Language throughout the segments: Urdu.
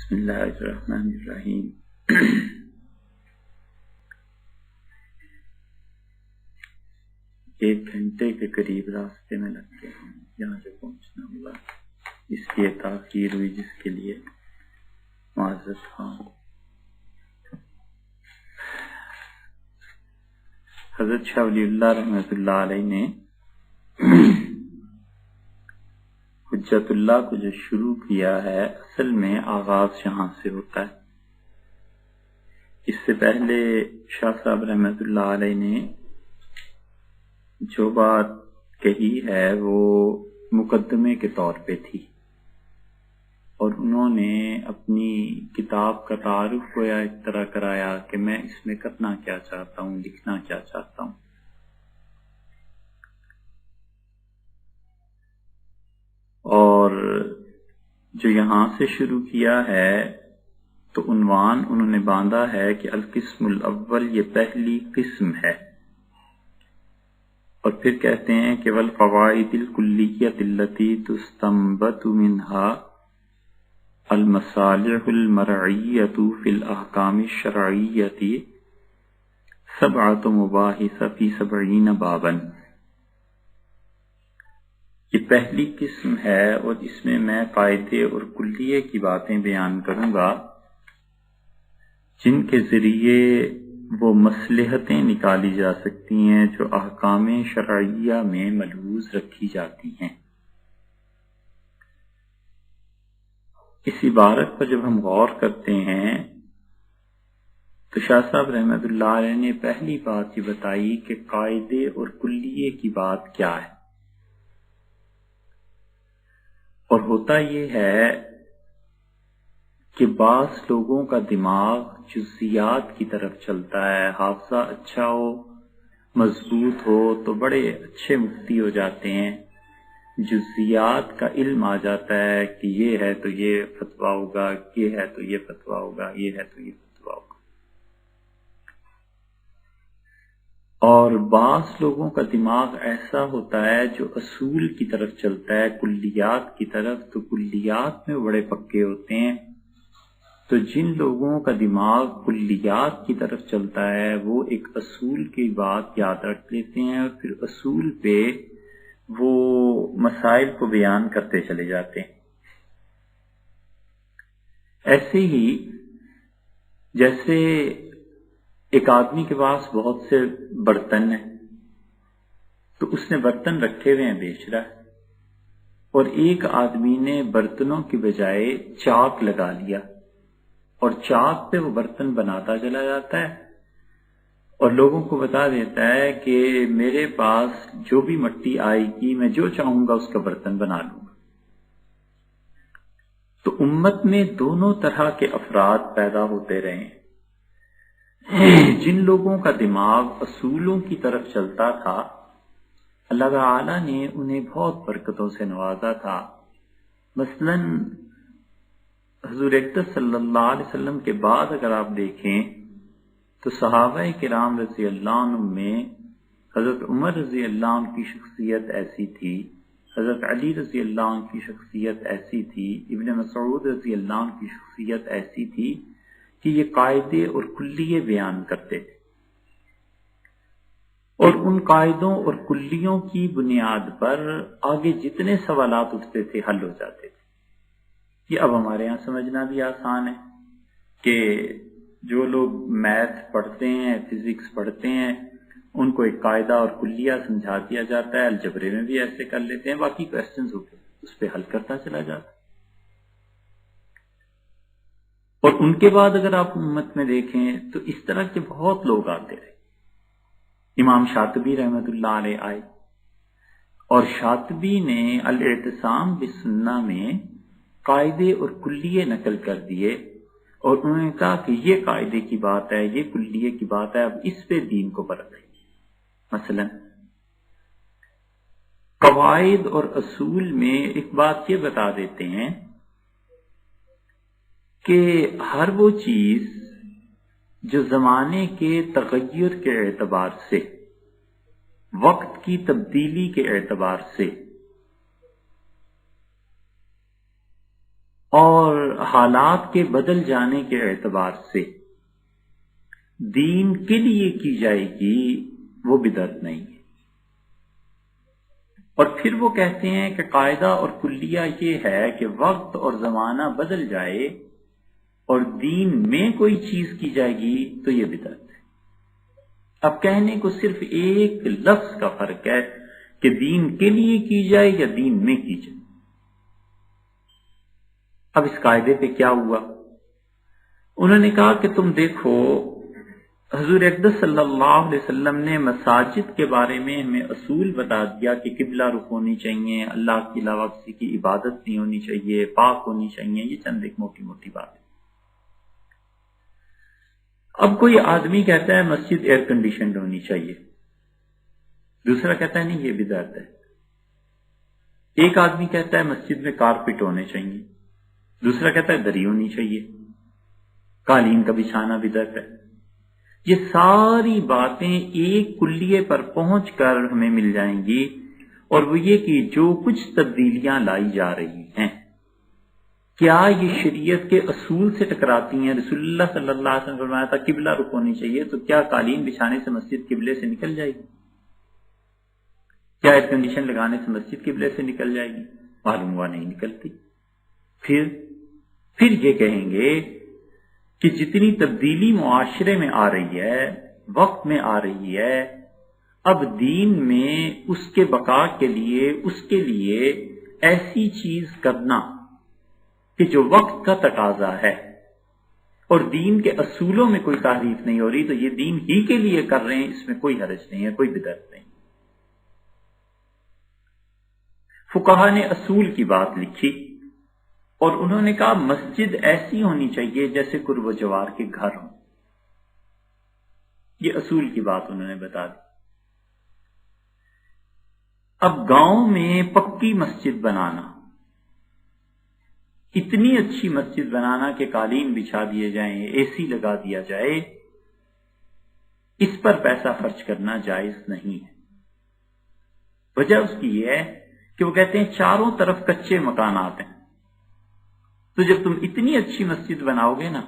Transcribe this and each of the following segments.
بسم اللہ الرحمن الرحیم۔ ایک گھنٹے کے قریب راستے میں لگتے ہیں، یہاں سے پہنچنا ہوا، اس لیے تاخیر ہوئی، جس کے لیے معذرت خواہ۔ حضرت شاہ ولی اللہ رحمۃ اللہ علیہ نے حجت اللہ کو جو شروع کیا ہے، اصل میں آغاز یہاں سے ہوتا ہے۔ اس سے پہلے شاہ صاحب رحمۃ اللہ علیہ نے جو بات کہی ہے وہ مقدمے کے طور پہ تھی، اور انہوں نے اپنی کتاب کا تعارف گویا اس طرح کرایا کہ میں اس میں کرنا کیا چاہتا ہوں، لکھنا کیا چاہتا ہوں۔ اور جو یہاں سے شروع کیا ہے تو عنوان انہوں نے باندھا ہے کہ القسم الاول، یہ پہلی قسم ہے، اور پھر کہتے ہیں کہ والقواعد الکلیۃ التي تستنبط منها المصالح المرعیۃ فی الاحکام الشرعیۃ 7 مباحث فی 70 بابا۔ یہ پہلی قسم ہے، اور اس میں میں قاعدے اور کلیے کی باتیں بیان کروں گا جن کے ذریعے وہ مصلحتیں نکالی جا سکتی ہیں جو احکام شرعیہ میں ملحوظ رکھی جاتی ہیں۔ اس عبارت پر جب ہم غور کرتے ہیں تو شاہ صاحب رحمۃ اللہ علیہ نے پہلی بات یہ بتائی کہ قاعدے اور کلیے کی بات کیا ہے، اور ہوتا یہ ہے کہ بعض لوگوں کا دماغ جزیات کی طرف چلتا ہے، حافظہ اچھا ہو، مضبوط ہو تو بڑے اچھے مفتی ہو جاتے ہیں، جزیات کا علم آ جاتا ہے کہ یہ ہے تو یہ فتویٰ ہوگا، یہ ہے تو یہ فتویٰ ہوگا، یہ ہے تو یہ فتویٰ ہوگا۔ اور بعض لوگوں کا دماغ ایسا ہوتا ہے جو اصول کی طرف چلتا ہے، کلیات کی طرف، تو کلیات میں بڑے پکے ہوتے ہیں۔ تو جن لوگوں کا دماغ کلیات کی طرف چلتا ہے وہ ایک اصول کی بات یاد رکھ لیتے ہیں، اور پھر اصول پہ وہ مسائل کو بیان کرتے چلے جاتے ہیں۔ ایسے ہی جیسے ایک آدمی کے پاس بہت سے برتن ہیں، تو اس نے برتن رکھے ہوئے ہیں، بیچ رہا ہے، اور ایک آدمی نے برتنوں کی بجائے چاک لگا لیا، اور چاک پہ وہ برتن بناتا چلا جاتا ہے، اور لوگوں کو بتا دیتا ہے کہ میرے پاس جو بھی مٹی آئے گی میں جو چاہوں گا اس کا برتن بنا لوں گا۔ تو امت میں دونوں طرح کے افراد پیدا ہوتے رہے ہیں۔ جن لوگوں کا دماغ اصولوں کی طرف چلتا تھا، اللہ تعالی نے انہیں بہت برکتوں سے نوازا تھا۔ مثلا حضور اکرم صلی اللہ علیہ وسلم کے بعد اگر آپ دیکھیں تو صحابہ کرام رضی اللہ عنہ میں حضرت عمر رضی اللہ عنہ کی شخصیت ایسی تھی، حضرت علی رضی اللہ عنہ کی شخصیت ایسی تھی، ابن مسعود رضی اللہ عنہ کی شخصیت ایسی تھی کہ یہ قاعدے اور کلیے بیان کرتے تھے، اور ان قاعدوں اور کلیوں کی بنیاد پر آگے جتنے سوالات اٹھتے تھے حل ہو جاتے تھے۔ یہ اب ہمارے ہاں سمجھنا بھی آسان ہے کہ جو لوگ میتھ پڑھتے ہیں، فزکس پڑھتے ہیں، ان کو ایک قاعدہ اور کلیہ سمجھا دیا جاتا ہے، الجبرے میں بھی ایسے کر لیتے ہیں، باقی کوسچنز ہوتے ہیں اس پہ حل کرتا چلا جاتا ہے۔ اور ان کے بعد اگر آپ امت میں دیکھیں تو اس طرح کے بہت لوگ آتے رہے۔ امام شاطبی رحمۃ اللہ علیہ آئے، اور شاطبی نے الاعتصام بالسنہ میں قاعدے اور کلیے نقل کر دیے، اور انہوں نے کہا کہ یہ قاعدے کی بات ہے، یہ کلیے کی بات ہے، اب اس پہ دین کو پرکھیں۔ مثلا قواعد اور اصول میں ایک بات یہ بتا دیتے ہیں کہ ہر وہ چیز جو زمانے کے تغیر کے اعتبار سے، وقت کی تبدیلی کے اعتبار سے اور حالات کے بدل جانے کے اعتبار سے دین کے لیے کی جائے گی وہ بدعت نہیں ہے۔ اور پھر وہ کہتے ہیں کہ قاعدہ اور کلیہ یہ ہے کہ وقت اور زمانہ بدل جائے اور دین میں کوئی چیز کی جائے گی تو یہ بدعت ہے۔ اب کہنے کو صرف ایک لفظ کا فرق ہے کہ دین کے لیے کی جائے یا دین میں کی جائے۔ اب اس قاعدے پہ کیا ہوا؟ انہوں نے کہا کہ تم دیکھو حضور اقدس صلی اللہ علیہ وسلم نے مساجد کے بارے میں ہمیں اصول بتا دیا کہ قبلہ رخ ہونی چاہیے، اللہ کے علاوہ کسی کی عبادت نہیں ہونی چاہیے، پاک ہونی چاہیے، یہ چند ایک موٹی موٹی بات ہے۔ اب کوئی آدمی کہتا ہے مسجد ایئر کنڈیشنڈ ہونی چاہیے، دوسرا کہتا ہے نہیں یہ بدعت ہے۔ ایک آدمی کہتا ہے مسجد میں کارپیٹ ہونے چاہیے، دوسرا کہتا ہے دری ہونی چاہیے، قالین کا بچھانا بدعت ہے۔ یہ ساری باتیں ایک کلیے پر پہنچ کر ہمیں مل جائیں گی، اور وہ یہ کہ جو کچھ تبدیلیاں لائی جا رہی ہیں کیا یہ شریعت کے اصول سے ٹکراتی ہیں؟ رسول اللہ صلی اللہ علیہ وسلم نے فرمایا تھا قبلہ رخ ہونی چاہیے، تو کیا قالین بچھانے سے مسجد قبلے سے نکل جائے گی؟ کیا ایئر کنڈیشن لگانے سے مسجد قبلے سے نکل جائے گی؟ معلوم ہوا نہیں نکلتی۔ پھر یہ کہیں گے کہ جتنی تبدیلی معاشرے میں آ رہی ہے، وقت میں آ رہی ہے، اب دین میں اس کے بقا کے لیے اس کے لیے ایسی چیز کرنا کہ جو وقت کا تقاضا ہے اور دین کے اصولوں میں کوئی تحریف نہیں ہو رہی، تو یہ دین ہی کے لیے کر رہے ہیں، اس میں کوئی حرج نہیں ہے، کوئی بدعت نہیں۔ فقہا نے اصول کی بات لکھی اور انہوں نے کہا مسجد ایسی ہونی چاہیے جیسے قرب و جوار کے گھر ہوں۔ یہ اصول کی بات انہوں نے بتا دی۔ اب گاؤں میں پکی مسجد بنانا، اتنی اچھی مسجد بنانا کہ قالین بچھا دیے جائیں، اے سی لگا دیا جائے، اس پر پیسہ خرچ کرنا جائز نہیں ہے۔ وجہ اس کی یہ ہے کہ وہ کہتے ہیں چاروں طرف کچے مکانات ہیں، تو جب تم اتنی اچھی مسجد بناؤ گے نا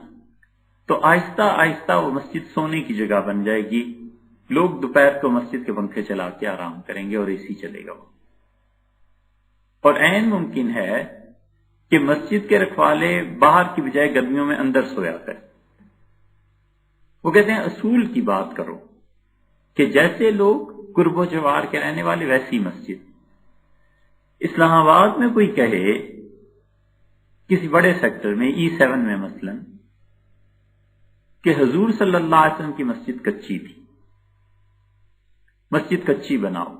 تو آہستہ آہستہ وہ مسجد سونے کی جگہ بن جائے گی، لوگ دوپہر کو مسجد کے پنکھے چلا کے آرام کریں گے اور اے سی چلے گا۔ اور عین ممکن ہے کہ مسجد کے رکھوالے باہر کی بجائے گرمیوں میں اندر سویا کریں۔ وہ کہتے ہیں اصول کی بات کرو کہ جیسے لوگ قرب و جوار کے رہنے والے ویسی مسجد۔ اسلام آباد میں کوئی کہے کسی بڑے سیکٹر میں E7 میں مثلا کہ حضور صلی اللہ علیہ وسلم کی مسجد کچی تھی، مسجد کچی بناؤ،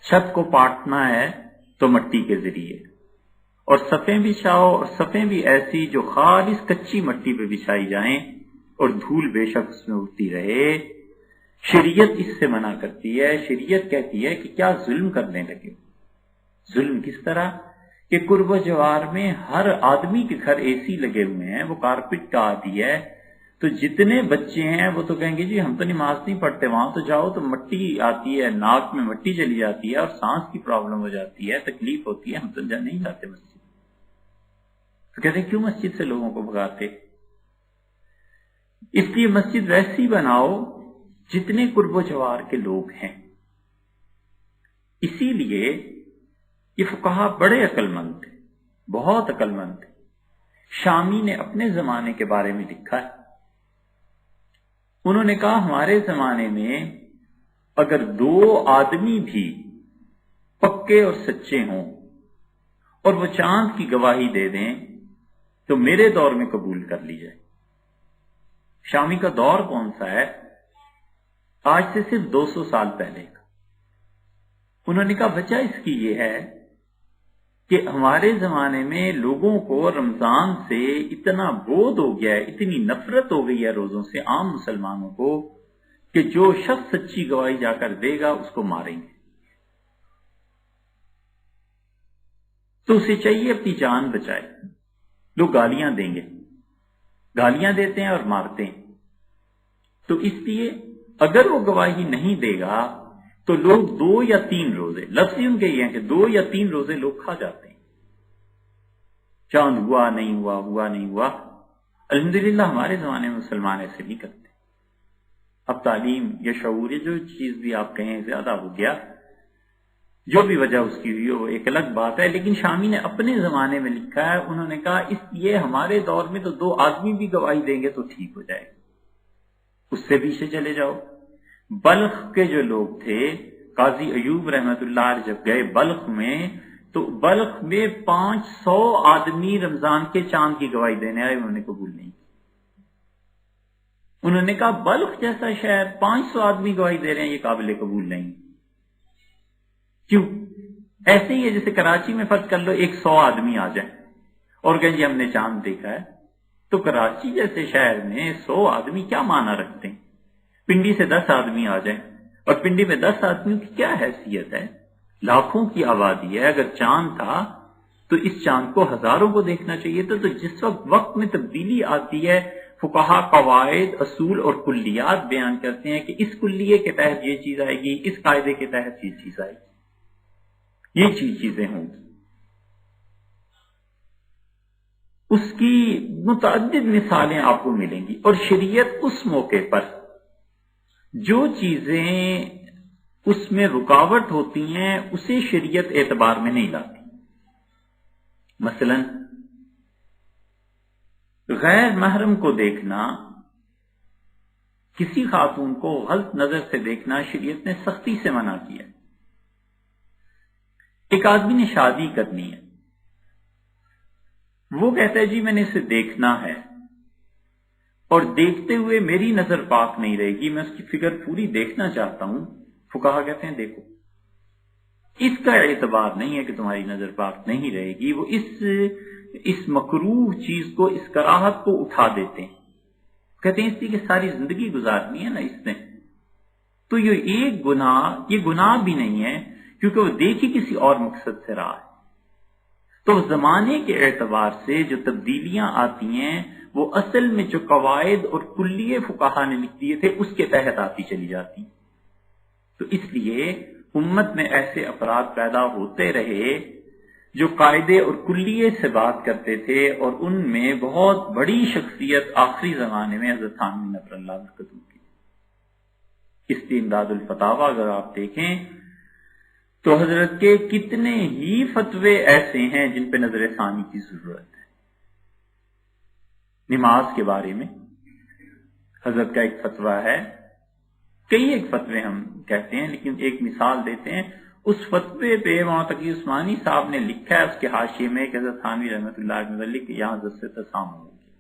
چھت کو پاٹنا ہے تو مٹی کے ذریعے، اور صفیں بچھاؤ، اور صفیں بھی ایسی جو خالص کچی مٹی پہ بچھائی جائیں اور دھول بے شک اس میں اڑتی رہے۔ شریعت اس سے منع کرتی ہے، شریعت کہتی ہے کہ کیا ظلم کرنے لگے۔ ظلم کس طرح کہ قرب و جوار میں ہر آدمی کے گھر اے سی لگے ہوئے ہیں، وہ کارپیٹ کا عادی ہے، تو جتنے بچے ہیں وہ تو کہیں گے جی ہم تو نماز نہیں پڑھتے، وہاں تو جاؤ تو مٹی آتی ہے، ناک میں مٹی چلی جاتی ہے اور سانس کی پرابلم ہو جاتی ہے، تکلیف ہوتی ہے، ہم تو نہیں جاتے مسجد۔ تو کہتے ہیں کیوں مسجد سے لوگوں کو بھگاتے؟ اس لیے مسجد ویسی بناؤ جتنے قرب و جوار کے لوگ ہیں۔ اسی لیے یہ فقہا بڑے عقل مند تھے، بہت عقل مند تھے۔ شامی نے اپنے زمانے کے بارے میں لکھا ہے، انہوں نے کہا ہمارے زمانے میں اگر دو آدمی بھی پکے اور سچے ہوں اور وہ چاند کی گواہی دے دیں تو میرے دور میں قبول کر لی جائے۔ شامی کا دور کون سا ہے؟ آج سے صرف 200 سال پہلے کا۔ انہوں نے کہا وجہ اس کی یہ ہے کہ ہمارے زمانے میں لوگوں کو رمضان سے اتنا بودھ ہو گیا ہے، اتنی نفرت ہو گئی ہے روزوں سے عام مسلمانوں کو کہ جو شخص سچی گواہی جا کر دے گا اس کو ماریں گے، تو اسے چاہیے اپنی جان بچائے۔ لوگ گالیاں دیں گے، گالیاں دیتے ہیں اور مارتے ہیں، تو اس لیے اگر وہ گواہی نہیں دے گا تو لوگ 2 یا 3 روزے، لفظ ان کے یہ ہیں کہ 2 یا 3 روزے لوگ کھا جاتے ہیں۔ چاند ہوا نہیں ہوا، ہوا نہیں ہوا۔ الحمدللہ ہمارے زمانے میں مسلمان ایسے نہیں کرتے۔ اب تعلیم یا شعور جو چیز بھی آپ کہیں زیادہ ہو گیا، جو بھی وجہ اس کی ہوئی وہ ایک الگ بات ہے، لیکن شامی نے اپنے زمانے میں لکھا ہے، انہوں نے کہا اس لیے ہمارے دور میں تو 2 آدمی بھی گواہی دیں گے تو ٹھیک ہو جائے گا۔ اس سے پیچھے چلے جاؤ، بلخ کے جو لوگ تھے، قاضی ایوب رحمت اللہ علیہ جب گئے بلخ میں، تو بلخ میں 500 آدمی رمضان کے چاند کی گواہی دینے آئے، انہوں نے قبول نہیں کی۔ انہوں نے کہا بلخ جیسا شہر 500 آدمی گواہی دے رہے ہیں، یہ قابل قبول نہیں۔ کیوں؟ ایسے ہی ہے جیسے کراچی میں فرض کر لو 100 آدمی آ جائیں اور کہیں جی ہم نے چاند دیکھا ہے، تو کراچی جیسے شہر میں 100 آدمی کیا معنی رکھتے ہیں؟ پنڈی سے 10 آدمی آ جائیں، اور پنڈی میں 10 آدمیوں کی کیا حیثیت ہے؟ لاکھوں کی آبادی ہے۔ اگر چاند تھا تو اس چاند کو ہزاروں کو دیکھنا چاہیے تھا۔ تو جس وقت میں تبدیلی آتی ہے، فقہا قواعد، اصول اور کلیات بیان کرتے ہیں کہ اس کلیے کے تحت یہ چیز آئے گی، اس قاعدے کے تحت یہ چیز آئے گی، یہ چیزیں ہوں گی۔ اس کی متعدد مثالیں آپ کو ملیں گی، اور شریعت اس موقع پر جو چیزیں اس میں رکاوٹ ہوتی ہیں اسے شریعت اعتبار میں نہیں لاتی۔ مثلا غیر محرم کو دیکھنا، کسی خاتون کو غلط نظر سے دیکھنا شریعت نے سختی سے منع کیا۔ ایک آدمی نے شادی کرنی ہے، وہ کہتا ہے جی میں نے اسے دیکھنا ہے، اور دیکھتے ہوئے میری نظر پاک نہیں رہے گی، میں اس کی فگر پوری دیکھنا چاہتا ہوں۔ فقہا کہتے ہیں دیکھو، اس کا اعتبار نہیں ہے کہ تمہاری نظر پاک نہیں رہے گی، وہ اس مکروہ چیز کو، اس کراہت کو اٹھا دیتے ہیں۔ کہتے ہیں اس لیے کہ ساری زندگی گزارنی ہے نا اس نے، تو یہ ایک گناہ، یہ گناہ بھی نہیں ہے کیونکہ وہ دیکھ ہی کسی اور مقصد سے رہا ہے۔ تو زمانے کے اعتبار سے جو تبدیلیاں آتی ہیں وہ اصل میں جو قواعد اور کلیے فقہا نے لکھ دیے تھے اس کے تحت آتی چلی جاتی۔ تو اس لیے امت میں ایسے افراد پیدا ہوتے رہے جو قاعدے اور کلیے سے بات کرتے تھے، اور ان میں بہت بڑی شخصیت آخری زمانے میں حضرت تھانوی نفر اللہ برکتہ کی۔ اس کی امداد الفتاویٰ اگر آپ دیکھیں تو حضرت کے کتنے ہی فتوے ایسے ہیں جن پہ نظر ثانی کی ضرورت ہے۔ نماز کے بارے میں حضرت کا ایک فتویٰ ہے، کئی ایک فتوے ہم کہتے ہیں لیکن ایک مثال دیتے ہیں۔ اس فتوے پہ مولانا تقی عثمانی صاحب نے لکھا ہے اس کے حاشیے میں کہ حضرت تھانوی رحمۃ اللہ علیہ متعلق یہاں حضرت سے تسامح ہوگی،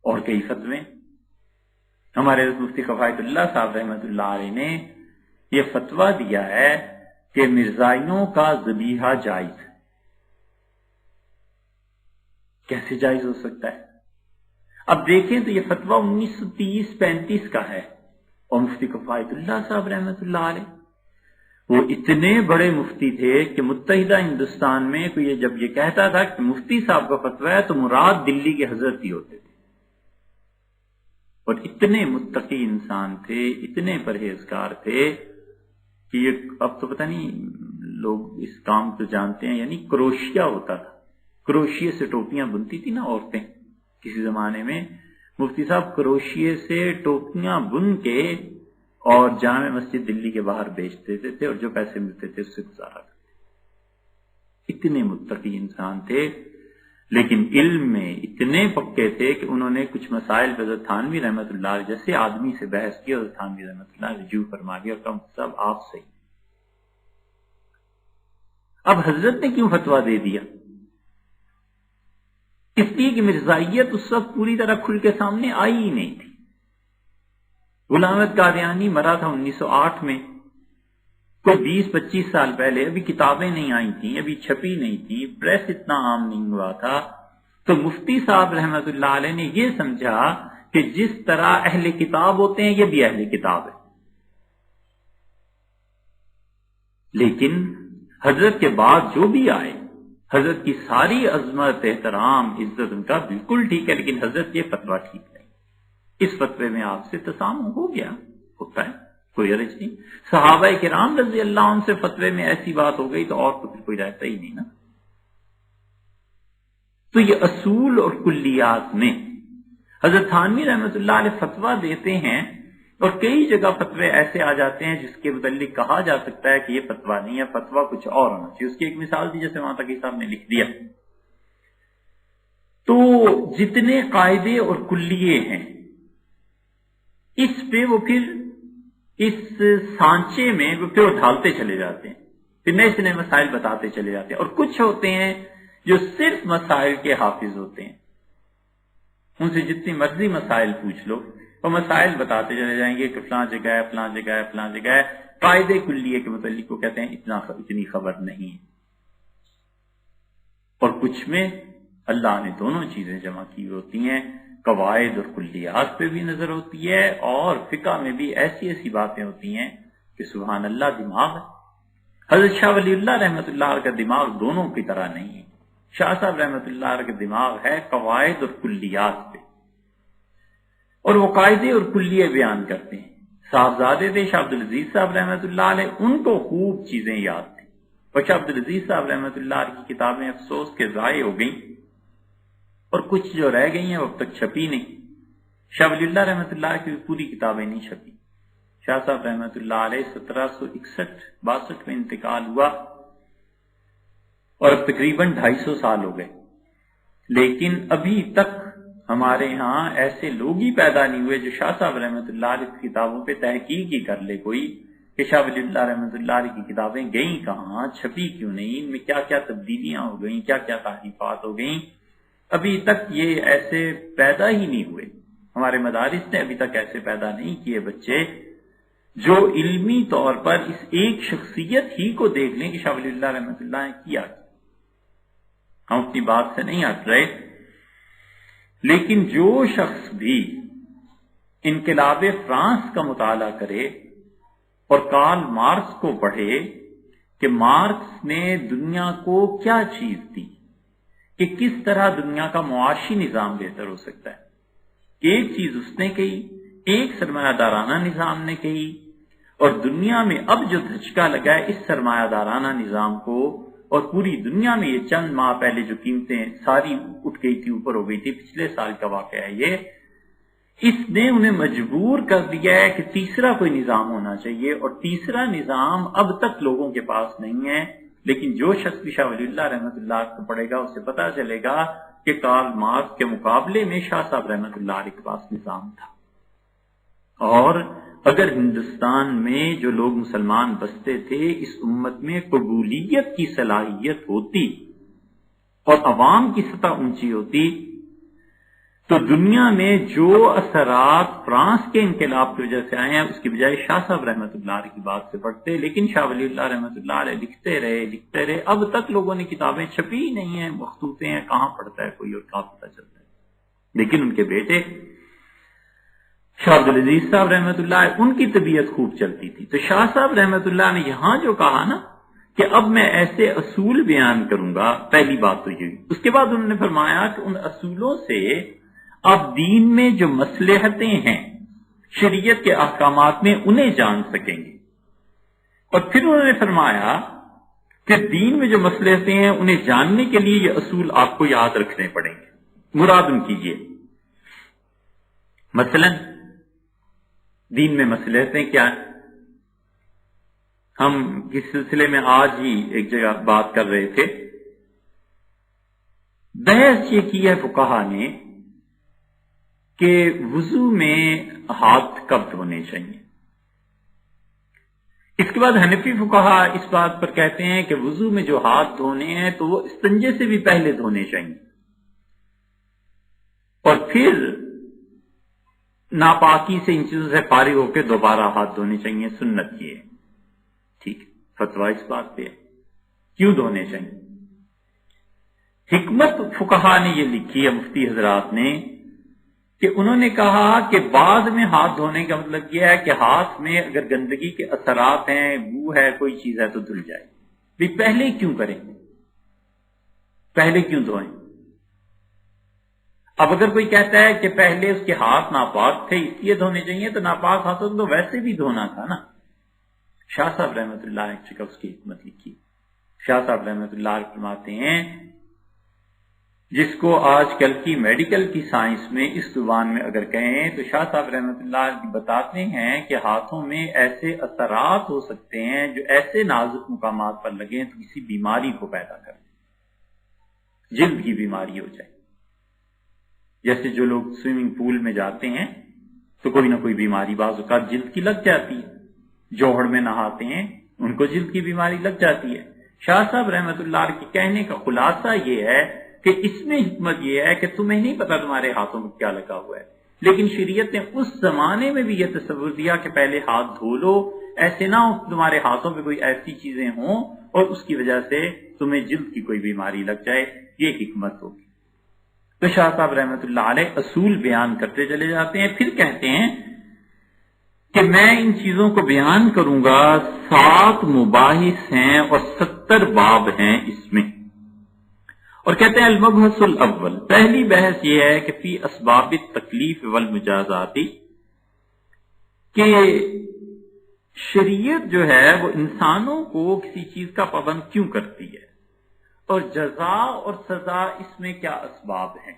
اور کئی فتوے ہمارے حضرت مفتی کفایت اللہ صاحب رحمۃ اللہ علیہ نے یہ فتویٰ دیا ہے کہ مرزائیوں کا ذبیحہ جائز ہے۔ کیسے جائز ہو سکتا ہے؟ اب دیکھیں تو یہ فتویٰ 1930-35 کا ہے، اور مفتی کفایت اللہ صاحب رحمۃ اللہ علیہ وہ اتنے بڑے مفتی تھے کہ متحدہ ہندوستان میں کوئی جب یہ کہتا تھا کہ مفتی صاحب کا فتویٰ ہے تو مراد دلی کے حضرت ہی ہوتے تھے، اور اتنے متقی انسان تھے، اتنے پرہیزگار تھے کہ یہ اب تو پتہ نہیں لوگ اس کام کو جانتے ہیں، یعنی کروشیا ہوتا تھا، کروشیے سے ٹوپیاں بنتی تھی نا عورتیں کسی زمانے میں، مفتی صاحب کروشیے سے ٹوپیاں بن کے اور جامع مسجد دلی کے باہر بیچ دیتے تھے، اور جو پیسے ملتے تھے اس سے گزارا کرتے۔ اتنے متقی انسان تھے، لیکن علم میں اتنے پکے تھے کہ انہوں نے کچھ مسائل پہ حضرت تھانوی رحمۃ اللہ علیہ جیسے آدمی سے بحث کی، اور تھانوی رحمۃ اللہ رجوع فرما دیا اور کہا صاحب آپ صحیح۔ اب حضرت نے کیوں فتویٰ دے دیا؟ اس لیے کہ مرزائیت اس وقت پوری طرح کھل کے سامنے آئی ہی نہیں تھی۔ غلام احمد قادیانی مرا تھا 1908 میں، کوئی 20-25 سال پہلے، ابھی کتابیں نہیں آئی تھیں، ابھی چھپی نہیں تھی، پریس اتنا عام نہیں ہوا تھا، تو مفتی صاحب رحمۃ اللہ علیہ نے یہ سمجھا کہ جس طرح اہل کتاب ہوتے ہیں یہ بھی اہل کتاب ہے۔ لیکن حضرت کے بعد جو بھی آئے، حضرت کی ساری عظمت، احترام، عزت ان کا بالکل ٹھیک ہے، لیکن حضرت یہ فتویٰ ٹھیک نہیں، اس فتوے میں آپ سے تسامح ہو گیا، ہوتا ہے، کوئی عرض نہیں۔ صحابہ کرام رضی اللہ عنہ سے فتوے میں ایسی بات ہو گئی تو اور تو پھر کوئی رہتا ہی نہیں نا۔ تو یہ اصول اور کلیات میں حضرت تھانوی رحمۃ اللہ علیہ فتویٰ دیتے ہیں، اور کئی جگہ فتوے ایسے آ جاتے ہیں جس کے متعلق کہا جا سکتا ہے کہ یہ فتویٰ نہیں ہے، فتویٰ کچھ اور ہونا چاہیے۔ اس کی ایک مثال تھی جیسے وہاں تقی صاحب نے لکھ دیا۔ تو جتنے قاعدے اور کلیے ہیں اس پہ وہ پھر اس سانچے میں وہ پھر ڈھالتے چلے جاتے ہیں، پھر نئے نئے مسائل بتاتے چلے جاتے ہیں۔ اور کچھ ہوتے ہیں جو صرف مسائل کے حافظ ہوتے ہیں، ان سے جتنی مرضی مسائل پوچھ لو وہ مسائل بتاتے چلے جائیں گے کہ فلاں جگہ ہے، فلاں جگہ ہے، فلاں جگہ ہے، قاعدے کلیے کے متعلق وہ کہتے ہیں اتنی خبر نہیں ہے۔ اور کچھ میں اللہ نے دونوں چیزیں جمع کی ہوتی ہیں، قواعد اور کلیات پہ بھی نظر ہوتی ہے، اور فقہ میں بھی ایسی ایسی باتیں ہوتی ہیں کہ سبحان اللہ دماغ ہے۔ حضرت شاہ ولی اللہ رحمۃ اللہ علیہ کا دماغ دونوں کی طرح نہیں ہے۔ شاہ صاحب رحمۃ اللہ علیہ کا دماغ ہے قواعد اور کلیات پہ، اور وہ قاعدے اور کلیے بیان کرتے ہیں۔ صاحبزادے تھے شاہ عبدالعزیز صاحب رحمۃ اللہ علیہ، ان کو خوب چیزیں یاد تھیں، اور شاہ عبدالعزیز صاحب رحمۃ اللہ علیہ کی کتابیں افسوس کے ضائع ہو گئیں، اور کچھ جو رہ گئی ہیں وہ اب تک چھپی نہیں۔ شاہ ولی اللہ رحمۃ اللہ کی پوری کتابیں نہیں چھپی۔ شاہ صاحب رحمۃ اللہ علیہ 1761-62 میں انتقال ہوا، اور اب تقریباً 250 سال ہو گئے، لیکن ابھی تک ہمارے ہاں ایسے لوگ ہی پیدا نہیں ہوئے جو شاہ صاحب رحمۃ اللہ علیہ کی کتابوں پہ تحقیق ہی کر لے کوئی کہ شاہ ولی اللہ رحمۃ اللہ علیہ کی کتابیں گئیں کہاں، چھپی کیوں نہیں، ان میں کیا کیا تبدیلیاں ہو گئیں، کیا کیا تحریفات ہو گئیں۔ ابھی تک یہ ایسے پیدا ہی نہیں ہوئے، ہمارے مدارس نے ابھی تک ایسے پیدا نہیں کیے بچے جو علمی طور پر اس ایک شخصیت ہی کو دیکھ لیں کہ شاہ ولی اللہ رحمۃ اللہ نے کیا۔ ہم اپنی بات سے نہیں ہٹ رہے، لیکن جو شخص بھی انقلاب فرانس کا مطالعہ کرے اور کارل مارکس کو پڑھے کہ مارکس نے دنیا کو کیا چیز دی، کہ کس طرح دنیا کا معاشی نظام بہتر ہو سکتا ہے، ایک چیز اس نے کہی، ایک سرمایہ دارانہ نظام نے کہی، اور دنیا میں اب جو دھچکا لگا ہے اس سرمایہ دارانہ نظام کو، اور پوری دنیا میں یہ چند ماہ پہلے جو قیمتیں ساری اٹھ گئی تھی، اوپر ہو گئی تھی، پچھلے سال کا واقعہ ہے یہ، اس نے انہیں مجبور کر دیا ہے کہ تیسرا کوئی نظام ہونا چاہیے، اور تیسرا نظام اب تک لوگوں کے پاس نہیں ہے۔ لیکن جو شخص بھی شاہ ولی اللہ رحمۃ اللہ کو پڑھے گا اسے پتا چلے گا کہ کارل مارکس کے مقابلے میں شاہ صاحب رحمۃ اللہ علیہ کے پاس نظام تھا۔ اور اگر ہندوستان میں جو لوگ مسلمان بستے تھے اس امت میں قبولیت کی صلاحیت ہوتی اور عوام کی سطح اونچی ہوتی تو دنیا میں جو اثرات فرانس کے انقلاب کی وجہ سے آئے ہیں اس کی بجائے شاہ صاحب رحمۃ اللہ علیہ کی بات سے پڑھتے، لیکن شاہ ولی اللہ رحمۃ اللہ علیہ لکھتے رہے، اب تک لوگوں نے کتابیں چھپی ہی نہیں ہیں، مخطوطے ہیں، کہاں پڑھتا ہے کوئی اور کہاں پتہ چلتا ہے۔ لیکن ان کے بیٹے شاہ عبدالعزیز صاحب رحمۃ اللہ علیہ ان کی طبیعت خوب چلتی تھی، تو شاہ صاحب رحمۃ اللہ نے یہاں جو کہا نا کہ اب میں ایسے اصول بیان کروں گا، پہلی بات تو یہ، اس کے بعد انہوں نے فرمایا کہ ان اصولوں سے آپ دین میں جو مصلحتیں ہیں شریعت کے احکامات میں انہیں جان سکیں گے، اور پھر انہوں نے فرمایا کہ دین میں جو مصلحتیں ہیں انہیں جاننے کے لیے یہ اصول آپ کو یاد رکھنے پڑیں گے۔ مراد ان کی یہ، مثلا دین میں مصلحتیں کیا ہیں؟ ہم اس سلسلے میں آج ہی ایک جگہ بات کر رہے تھے، بحث یہ کی ہے فقہا نے کہ وضو میں ہاتھ کب دھونے چاہیے۔ اس کے بعد حنفی فقہا اس بات پر کہتے ہیں کہ وضو میں جو ہاتھ دھونے ہیں تو وہ استنجے سے بھی پہلے دھونے چاہیے، اور پھر ناپاکی سے ان چیزوں سے فارغ ہو کے دوبارہ ہاتھ دھونے چاہیے، سنت یہ ہے۔ ٹھیک، فتویٰ اس بات پہ ہے کیوں دھونے چاہیے۔ حکمت فقہا نے یہ لکھی ہے، مفتی حضرات نے، کہ انہوں نے کہا کہ بعد میں ہاتھ دھونے کا مطلب یہ ہے کہ ہاتھ میں اگر گندگی کے اثرات ہیں، بو ہے، کوئی چیز ہے تو دھل جائے، بھی پہلے کیوں کریں، پہلے کیوں دھوئیں۔ اب اگر کوئی کہتا ہے کہ پہلے اس کے ہاتھ ناپاک تھے اس لیے دھونے چاہیے، تو ناپاک ہاتھوں تو ویسے بھی دھونا تھا نا۔ شاہ صاحب رحمۃ اللہ نے اس کی حکمت لکھی۔ شاہ صاحب رحمۃ اللہ فرماتے ہیں جس کو آج کل کی میڈیکل کی سائنس میں اس زبان میں اگر کہیں تو شاہ صاحب رحمۃ اللہ بتاتے ہیں کہ ہاتھوں میں ایسے اثرات ہو سکتے ہیں جو ایسے نازک مقامات پر لگیں تو کسی بیماری کو پیدا کر دیں، جلد کی بیماری ہو جائے۔ جیسے جو لوگ سوئمنگ پول میں جاتے ہیں تو کوئی نہ کوئی بیماری بعض اوقات جلد کی لگ جاتی ہے، جوہر میں نہاتے ہیں ان کو جلد کی بیماری لگ جاتی ہے۔ شاہ صاحب رحمۃ اللہ کے کہنے کا خلاصہ یہ ہے کہ اس میں حکمت یہ ہے کہ تمہیں نہیں پتا تمہارے ہاتھوں میں کیا لگا ہوا ہے، لیکن شریعت نے اس زمانے میں بھی یہ تصور دیا کہ پہلے ہاتھ دھو لو، ایسے نہ ہو تمہارے ہاتھوں پہ کوئی ایسی چیزیں ہوں اور اس کی وجہ سے تمہیں جلد کی کوئی بیماری لگ جائے، یہ حکمت ہوگی۔ تو شاہ صاحب رحمۃ اللہ علیہ اصول بیان کرتے چلے جاتے ہیں، پھر کہتے ہیں کہ میں ان چیزوں کو بیان کروں گا، 7 مباحث ہیں اور 70 باب ہیں اس میں، اور کہتے ہیں المبحث الاول، پہلی بحث یہ ہے کہ فی اسباب التکلیف والمجازات، کہ شریعت جو ہے وہ انسانوں کو کسی چیز کا پابند کیوں کرتی ہے، اور جزا اور سزا اس میں کیا اسباب ہیں۔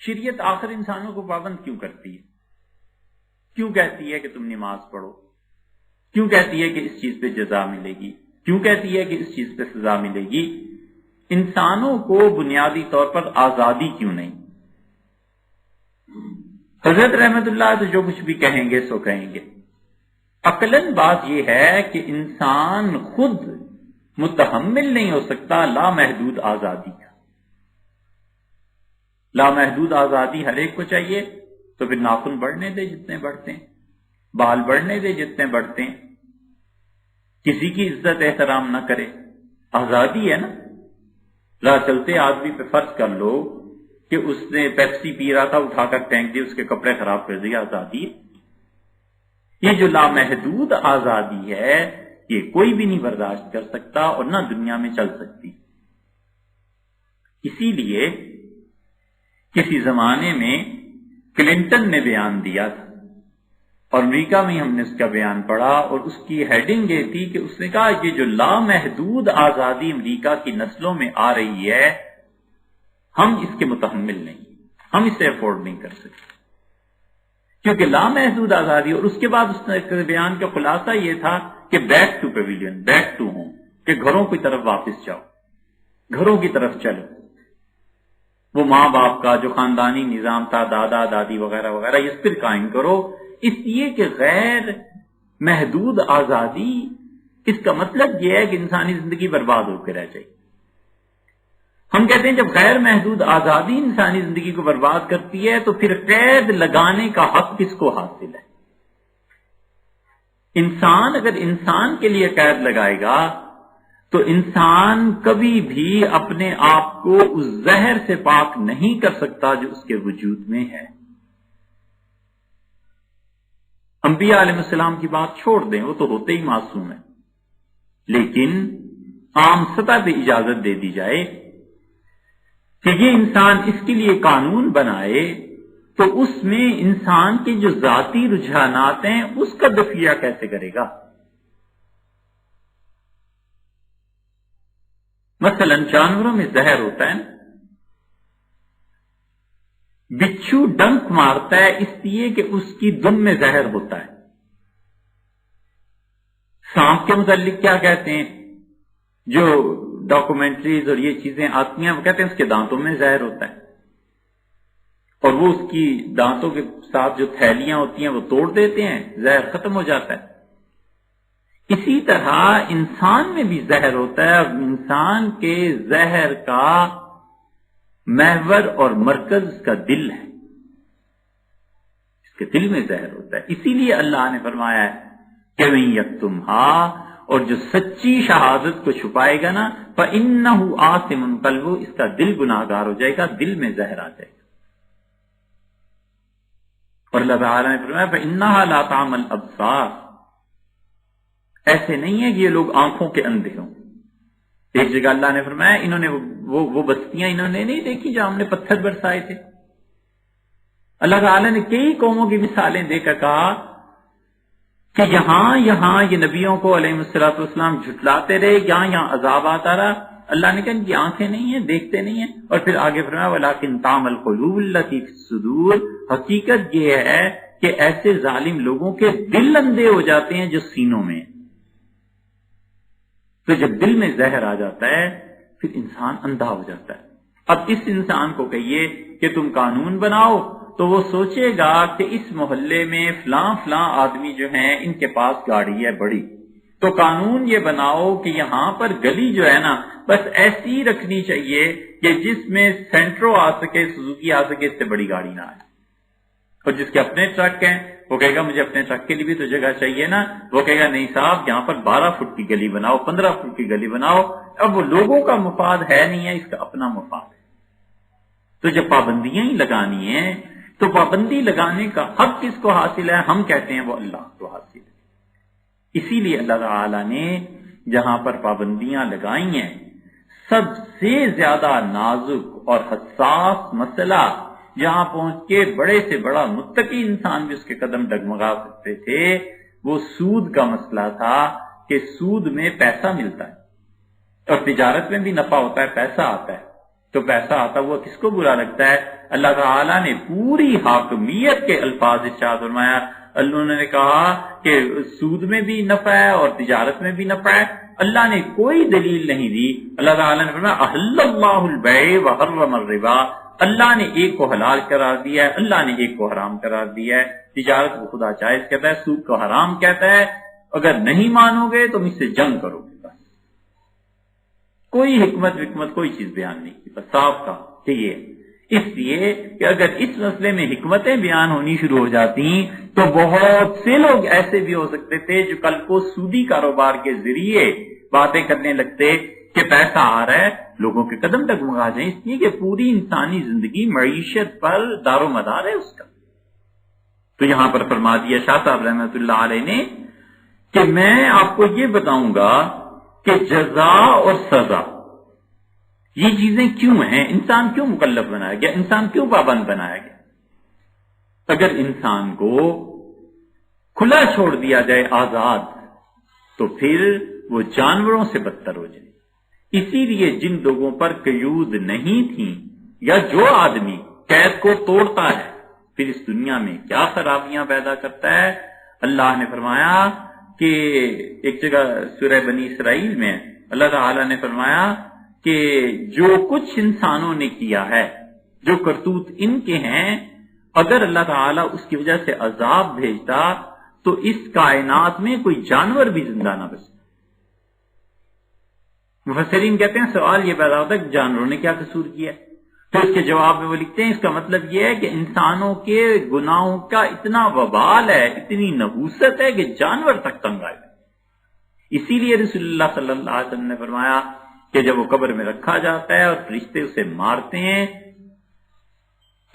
شریعت آخر انسانوں کو پابند کیوں کرتی ہے، کیوں کہتی ہے کہ تم نماز پڑھو، کیوں کہتی ہے کہ اس چیز پہ جزا ملے گی، کیوں کہتی ہے کہ اس چیز پہ سزا ملے گی، انسانوں کو بنیادی طور پر آزادی کیوں نہیں۔ حضرت رحمت اللہ تو جو کچھ بھی کہیں گے سو کہیں گے، عقلاً بات یہ ہے کہ انسان خود متحمل نہیں ہو سکتا لامحدود آزادی کا۔ لامحدود آزادی ہر ایک کو چاہیے تو پھر ناخن بڑھنے دے جتنے بڑھتے ہیں، بال بڑھنے دے جتنے بڑھتے ہیں، کسی کی عزت احترام نہ کرے، آزادی ہے نا۔ راہ چلتے آدمی پہ فرض کر لو کہ اس نے پیپسی پی رہا تھا، اٹھا کر پھینک دی، اس کے کپڑے خراب کر دیے، آزادی ہے۔ یہ جو لامحدود آزادی ہے یہ کوئی بھی نہیں برداشت کر سکتا اور نہ دنیا میں چل سکتی۔ اسی لیے کسی زمانے میں کلنٹن نے بیان دیا تھا اور امریکہ میں ہم نے اس کا بیان پڑھا، اور اس کی ہیڈنگ یہ تھی کہ اس نے کہا یہ جو لامحدود آزادی امریکہ کی نسلوں میں آ رہی ہے ہم اس کے متحمل نہیں، ہم اسے افورڈ نہیں کر سکتے، کیونکہ لامحدود آزادی۔ اور اس کے بعد اس نے بیان کا خلاصہ یہ تھا کہ back to pavilion, back to home, کہ گھروں کی طرف واپس جاؤ، گھروں کی طرف چلو۔ وہ ماں باپ کا جو خاندانی نظام تھا، دادا دادی وغیرہ وغیرہ، یہ پھر قائم کرو، اس لیے کہ غیر محدود آزادی اس کا مطلب یہ ہے کہ انسانی زندگی برباد ہو کے رہ جائے۔ ہم کہتے ہیں جب غیر محدود آزادی انسانی زندگی کو برباد کرتی ہے تو پھر قید لگانے کا حق کس کو حاصل ہے؟ انسان اگر انسان کے لیے قید لگائے گا تو انسان کبھی بھی اپنے آپ کو اس زہر سے پاک نہیں کر سکتا جو اس کے وجود میں ہے۔ انبیاء علیہ السلام کی بات چھوڑ دیں، وہ تو ہوتے ہی معصوم ہیں، لیکن عام سطح پہ اجازت دے دی جائے کہ یہ انسان اس کے لیے قانون بنائے تو اس میں انسان کے جو ذاتی رجحانات ہیں اس کا دفیہ کیسے کرے گا؟ مثلا جانوروں میں زہر ہوتا ہے نا، بچھو ڈنک مارتا ہے اس لیے کہ اس کی دم میں زہر ہوتا ہے۔ سانپ کے متعلق کیا کہتے ہیں؟ جو ڈاکومنٹریز اور یہ چیزیں آتی ہیں وہ کہتے ہیں اس کے دانتوں میں زہر ہوتا ہے، اور وہ اس کی دانتوں کے ساتھ جو تھیلیاں ہوتی ہیں وہ توڑ دیتے ہیں، زہر ختم ہو جاتا ہے۔ اسی طرح انسان میں بھی زہر ہوتا ہے، اور انسان کے زہر کا محور اور مرکز اس کا دل ہے، اس کے دل میں زہر ہوتا ہے۔ اسی لیے اللہ نے فرمایا ہے کہ وَإِن يَكْتُمْهَا، اور جو سچی شہادت کو چھپائے گا نا فَإِنَّهُ آثِمٌ قَلْبُهُ، اس کا دل گناہگار ہو جائے گا، دل میں زہر آ جائے گا۔ اور اللہ تعالیٰ نے فرمایا فَإِنَّهَا لَا تَعْمَى الْأَبْصَارُ، ایسے نہیں ہے کہ یہ لوگ آنکھوں کے اندھے ہوں۔ ایک جگہ اللہ نے فرمایا انہوں نے وہ بستیاں انہوں نے نہیں دیکھی جہاں ہم نے پتھر برسائے تھے۔ اللہ تعالیٰ نے کئی قوموں کی مثالیں دے کر کہا کہ یہاں یہ نبیوں کو علیہ الصلوۃ والسلام جھٹلاتے رہے، یہاں عذاب آتا رہا، اللہ نے کہا ان کی آنکھیں نہیں ہیں، دیکھتے نہیں ہیں. اور پھر آگے فرمایا وَلَٰكِن تَعْمَى الْقُلُوبُ الَّتِي فِي الصُّدُورِ، حقیقت یہ ہے کہ ایسے ظالم لوگوں کے دل اندھے ہو جاتے ہیں جو سینوں میں. تو جب دل میں زہر آ جاتا ہے پھر انسان اندھا ہو جاتا ہے. اب اس انسان کو کہیے کہ تم قانون بناؤ تو وہ سوچے گا کہ اس محلے میں فلاں فلاں آدمی جو ہیں ان کے پاس گاڑی ہے بڑی، تو قانون یہ بناؤ کہ یہاں پر گلی جو ہے نا بس ایسی رکھنی چاہیے کہ جس میں سینٹرو آ سکے، سوزوکی آ سکے، اس سے بڑی گاڑی نہ آئے. اور جس کے اپنے ٹرک ہیں وہ کہے گا مجھے اپنے ٹرک کے لیے بھی تو جگہ چاہیے نا، وہ کہے گا نہیں صاحب یہاں پر 12 فٹ کی گلی بناؤ، 15 فٹ کی گلی بناؤ. اب وہ لوگوں کا مفاد ہے نہیں ہے، اس کا اپنا مفاد ہے. تو جب پابندیاں ہی لگانی ہیں تو پابندی لگانے کا حق کس کو حاصل ہے؟ ہم کہتے ہیں وہ اللہ کو حاصل ہے. اسی لیے اللہ تعالی نے جہاں پر پابندیاں لگائی ہیں سب سے زیادہ نازک اور حساس مسئلہ جہاں پہنچ کے بڑے سے بڑا متقی انسان بھی اس کے قدم ڈگمگا سکتے تھے، وہ سود کا مسئلہ تھا کہ سود میں پیسہ ملتا ہے اور تجارت میں بھی نفع ہوتا ہے، پیسہ آتا ہے. تو پیسہ آتا ہوا کس کو برا لگتا ہے؟ اللہ تعالیٰ نے پوری حاکمیت کے الفاظ ارشاد فرمایا. اللہ نے کہا کہ سود میں بھی نفع ہے اور تجارت میں بھی نفع ہے. اللہ نے کوئی دلیل نہیں دی. اللہ تعالیٰ نے فرمایا احل اللہ البیع وحرم الربا، اللہ نے ایک کو حلال قرار دیا ہے، اللہ نے ایک کو حرام قرار دیا ہے. تجارت کو خدا جائز کہتا ہے، سود کو حرام کہتا ہے. اگر نہیں مانو گے تو مجھ سے جنگ کرو گے. بس کوئی حکمت کوئی چیز بیان نہیں کی، بس صاف کہا کہ یہ. اس لیے کہ اگر اس مسئلے میں حکمتیں بیان ہونی شروع ہو جاتی تو بہت سے لوگ ایسے بھی ہو سکتے تھے جو کل کو سودی کاروبار کے ذریعے باتیں کرنے لگتے کہ پیسہ آ رہا ہے، لوگوں کے قدم ڈگمگا جائیں. اس لیے کہ پوری انسانی زندگی معیشت پر دار و مدار ہے اس کا. تو یہاں پر فرما دیا شاہ صاحب رحمۃ اللہ علیہ نے کہ میں آپ کو یہ بتاؤں گا کہ جزا اور سزا یہ چیزیں کیوں ہیں، انسان کیوں مکلف بنایا گیا، انسان کیوں پابند بنایا گیا. اگر انسان کو کھلا چھوڑ دیا جائے آزاد تو پھر وہ جانوروں سے بدتر ہو جائے. اسی لیے جن لوگوں پر قیود نہیں تھی یا جو آدمی قید کو توڑتا ہے پھر اس دنیا میں کیا خرابیاں پیدا کرتا ہے. اللہ نے فرمایا کہ ایک جگہ سورہ بنی اسرائیل میں اللہ تعالی نے فرمایا کہ جو کچھ انسانوں نے کیا ہے، جو کرتوت ان کے ہیں، اگر اللہ تعالیٰ اس کی وجہ سے عذاب بھیجتا تو اس کائنات میں کوئی جانور بھی زندہ نہ بچتا. مفسرین کہتے ہیں سوال یہ پیدا ہوتا ہے کہ جانوروں نے کیا قصور کیا. تو اس کے جواب میں وہ لکھتے ہیں اس کا مطلب یہ ہے کہ انسانوں کے گناہوں کا اتنا وبال ہے، اتنی نحوست ہے کہ جانور تک تنگ آئے. اسی لیے رسول اللہ صلی اللہ علیہ وسلم نے فرمایا کہ جب وہ قبر میں رکھا جاتا ہے اور فرشتے اسے مارتے ہیں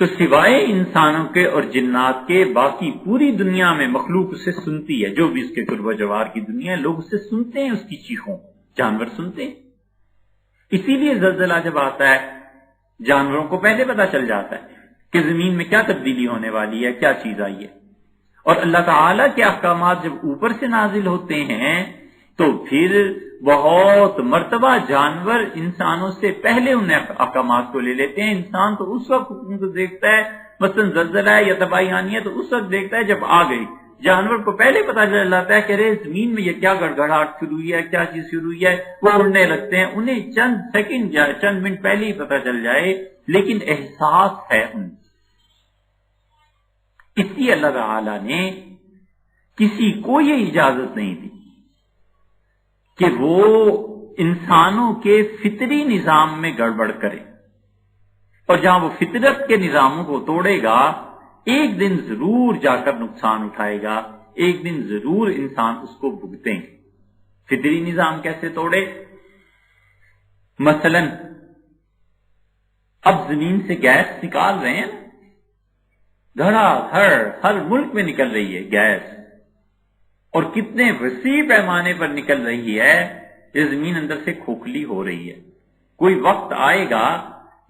تو سوائے انسانوں کے اور جنات کے باقی پوری دنیا میں مخلوق اسے سنتی ہے. جو بھی اس کے قرب و جوار کی دنیا ہے لوگ اسے سنتے ہیں، اس کی چیخوں، جانور سنتے ہیں. اسی لیے زلزلہ جب آتا ہے جانوروں کو پہلے پتا چل جاتا ہے کہ زمین میں کیا تبدیلی ہونے والی ہے، کیا چیز آئی ہے. اور اللہ تعالیٰ کے احکامات جب اوپر سے نازل ہوتے ہیں تو پھر بہت مرتبہ جانور انسانوں سے پہلے ان احکامات کو لے لیتے ہیں. انسان تو اس وقت ان کو دیکھتا ہے، مثلا زلزلہ ہے یا تباہی آنی ہے تو اس وقت دیکھتا ہے جب آ گئی. جانور کو پہلے پتا چل جاتا ہے کہ ارے زمین میں یہ کیا گڑگڑاہٹ شروع ہوئی ہے، کیا چیز شروع ہوئی ہے. وہ اڑنے لگتے ہیں، انہیں چند سیکنڈ یا چند منٹ پہلے ہی پتا چل جائے، لیکن احساس ہے ان. اس لیے اللہ تعالی نے کسی کو یہ اجازت نہیں دی کہ وہ انسانوں کے فطری نظام میں گڑبڑ کرے. اور جہاں وہ فطرت کے نظاموں کو توڑے گا ایک دن ضرور جا کر نقصان اٹھائے گا، ایک دن ضرور انسان اس کو بھگتیں گے. فطری نظام کیسے توڑے؟ مثلا اب زمین سے گیس نکال رہے ہیں، دھڑا دھڑ ہر ملک میں نکل رہی ہے گیس، اور کتنے وسیع پیمانے پر نکل رہی ہے. یہ زمین اندر سے کھوکھلی ہو رہی ہے. کوئی وقت آئے گا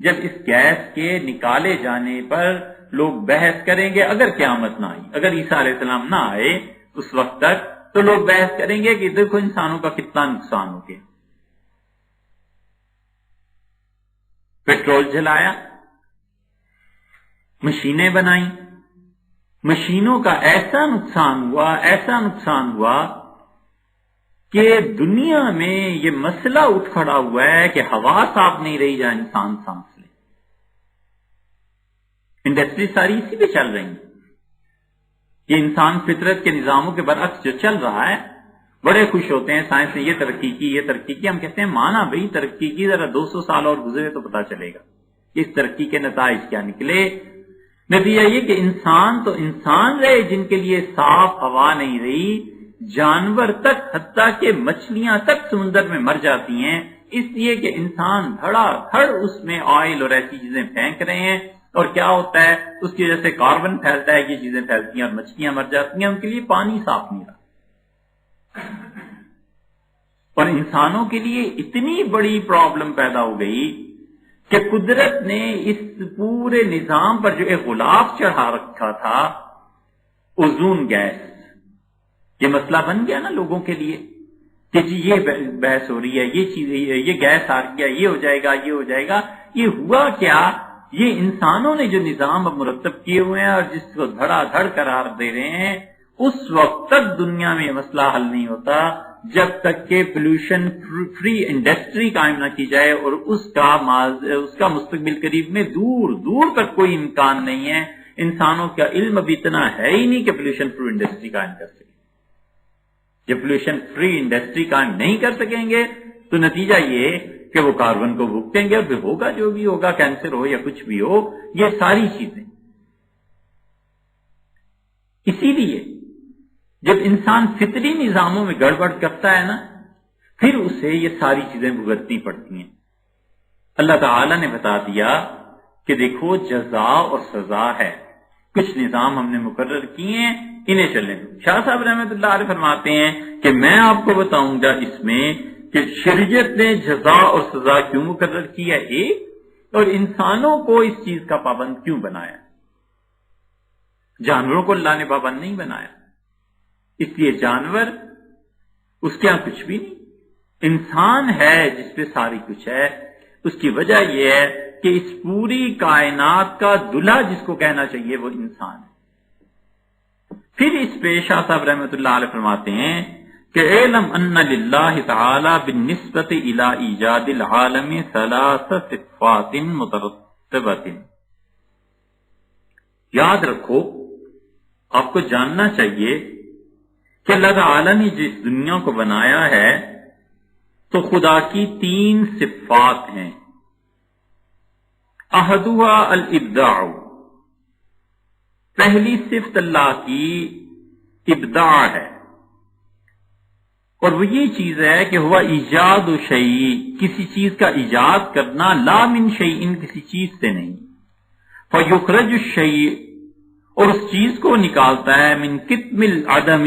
جب اس گیس کے نکالے جانے پر لوگ بحث کریں گے. اگر قیامت نہ آئی، اگر عیسیٰ علیہ السلام نہ آئے اس وقت تک، تو لوگ بحث کریں گے کہ دیکھو انسانوں کا کتنا نقصان ہو گیا. پیٹرول جلایا، مشینیں بنائیں، مشینوں کا ایسا نقصان ہوا کہ دنیا میں یہ مسئلہ اٹھ کھڑا ہوا ہے کہ ہوا صاف نہیں رہی جہاں انسان سانس لے۔ انڈسٹری ساری اسی پہ چل رہی ہیں۔ یہ انسان فطرت کے نظاموں کے برعکس جو چل رہا ہے، بڑے خوش ہوتے ہیں سائنس نے یہ ترقی کی، ہم کہتے ہیں مانا بھئی ترقی کی، ذرا 200 سال اور گزرے تو پتا چلے گا اس ترقی کے نتائج کیا نکلے۔ نتیجہ یہ کہ انسان تو انسان رہے جن کے لیے صاف ہوا نہیں رہی، جانور تک، حتیٰ کہ مچھلیاں تک سمندر میں مر جاتی ہیں، اس لیے کہ انسان دھڑا دھڑ اس میں آئل اور ایسی چیزیں پھینک رہے ہیں، اور کیا ہوتا ہے اس کی وجہ سے کاربن پھیلتا ہے، یہ چیزیں پھیلتی ہیں اور مچھلیاں مر جاتی ہیں، ان کے لیے پانی صاف نہیں رہا۔ اور انسانوں کے لیے اتنی بڑی پرابلم پیدا ہو گئی کہ قدرت نے اس پورے نظام پر جو ایک غلاف چڑھا رکھا تھا، اوزون گیس، یہ مسئلہ بن گیا نا لوگوں کے لیے کہ جی یہ بحث ہو رہی ہے، یہ چیز، یہ گیس آ گیا، یہ ہو جائے گا۔ یہ ہوا کیا؟ یہ انسانوں نے جو نظام اب مرتب کیے ہوئے ہیں اور جس کو دھڑا دھڑ قرار دے رہے ہیں، اس وقت تک دنیا میں یہ مسئلہ حل نہیں ہوتا جب تک کہ پولوشن فری انڈسٹری قائم نہ کی جائے، اور اس کا مستقبل قریب میں دور تک کوئی امکان نہیں ہے۔ انسانوں کا علم ابھی اتنا ہے ہی نہیں کہ پولوشن فری انڈسٹری قائم کر سکے۔ جب پولوشن فری انڈسٹری قائم نہیں کر سکیں گے تو نتیجہ یہ کہ وہ کاربن کو بھگتیں گے، اور پھر ہوگا جو بھی ہوگا، کینسر ہو یا کچھ بھی ہو، یہ ساری چیزیں۔ اسی لیے جب انسان فطری نظاموں میں گڑبڑ کرتا ہے نا، پھر اسے یہ ساری چیزیں بھگتنی پڑتی ہیں۔ اللہ تعالی نے بتا دیا کہ دیکھو جزا اور سزا ہے، کچھ نظام ہم نے مقرر کیے ہیں، انہیں چلنے دو۔ شاہ صاحب رحمۃ اللہ علیہ فرماتے ہیں کہ میں آپ کو بتاؤں گا اس میں کہ شریعت نے جزا اور سزا کیوں مقرر کی ہے ایک، اور انسانوں کو اس چیز کا پابند کیوں بنایا۔ جانوروں کو اللہ نے پابند نہیں بنایا، اس لیے جانور اس کے یہاں کچھ بھی نہیں، انسان ہے جس پہ ساری کچھ ہے۔ اس کی وجہ یہ ہے کہ اس پوری کائنات کا دلہا جس کو کہنا چاہیے وہ انسان ہے۔ پھر اس پہ شاہ صاحب رحمۃ اللہ علیہ فرماتے ہیں کہ اعلم ان للہ تعالی بالنسبت الی ایجاد العالم ثلاث صفات مترتبۃ، یاد رکھو، آپ کو جاننا چاہیے کہ اللہ تعالی نے جس دنیا کو بنایا ہے تو خدا کی 3 صفات ہیں۔ احدھا الابداع، پہلی صفت اللہ کی ابداع ہے، اور وہ یہ چیز ہے کہ ہوا ایجاد شیء، کسی چیز کا ایجاد کرنا، لا من شیء، کسی چیز سے نہیں، فیخرج الشیء، اور اس چیز کو نکالتا ہے، من کتم العدم،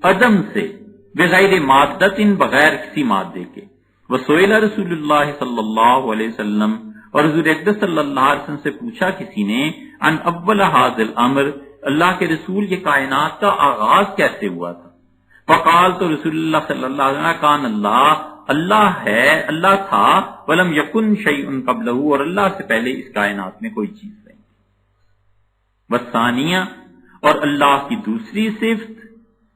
عدم سے، بغیر مادت، بغیر کسی مادے کے۔ وسئل رسول اللہ صلی اللہ علیہ وسلم، اور حضور اقدس صلی اللہ علیہ وسلم سے پوچھا کسی نے، ان اول ھذا الامر، اللہ کے رسول یہ کائنات کا آغاز کیسے ہوا تھا؟ فقال، تو رسول اللہ صلی اللہ علیہ وسلم، کان اللہ ہے، اللہ تھا، ولم یکن شیء قبلہ، اور اللہ سے پہلے اس کائنات میں کوئی چیز نہیں۔ والثانیہ، اور اللہ کی دوسری صفت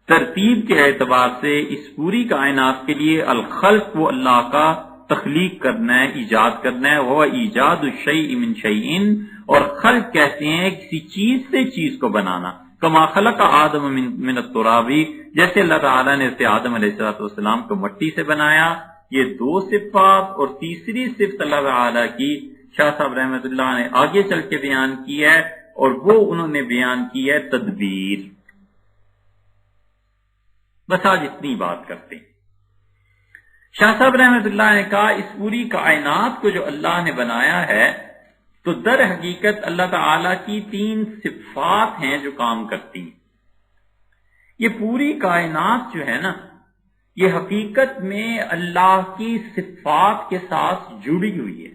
ترتیب کے اعتبار سے اس پوری کائنات کے لیے الخلق، وہ اللہ کا تخلیق کرنا ہے، ایجاد کرنا ہے، وہ ایجاد الشیء من شیء، اور خلق کہتے ہیں کسی چیز سے چیز کو بنانا، کما خلق آدم من التراب، جیسے اللہ تعالیٰ نے آدم علیہ السلام کو مٹی سے بنایا۔ یہ 2 صفات، اور تیسری صفت اللہ تعالیٰ کی شاہ صاحب رحمۃ اللہ نے آگے چل کے بیان کی ہے، اور وہ انہوں نے بیان کی ہے تدبیر۔ بس آج اتنی بات کرتے ہیں۔ شاہ صاحب رحمۃ اللہ نے کہا اس پوری کائنات کو جو اللہ نے بنایا ہے تو در حقیقت اللہ تعالی کی 3 صفات ہیں جو کام کرتی ہیں۔ یہ پوری کائنات جو ہے نا، یہ حقیقت میں اللہ کی صفات کے ساتھ جڑی ہوئی ہے۔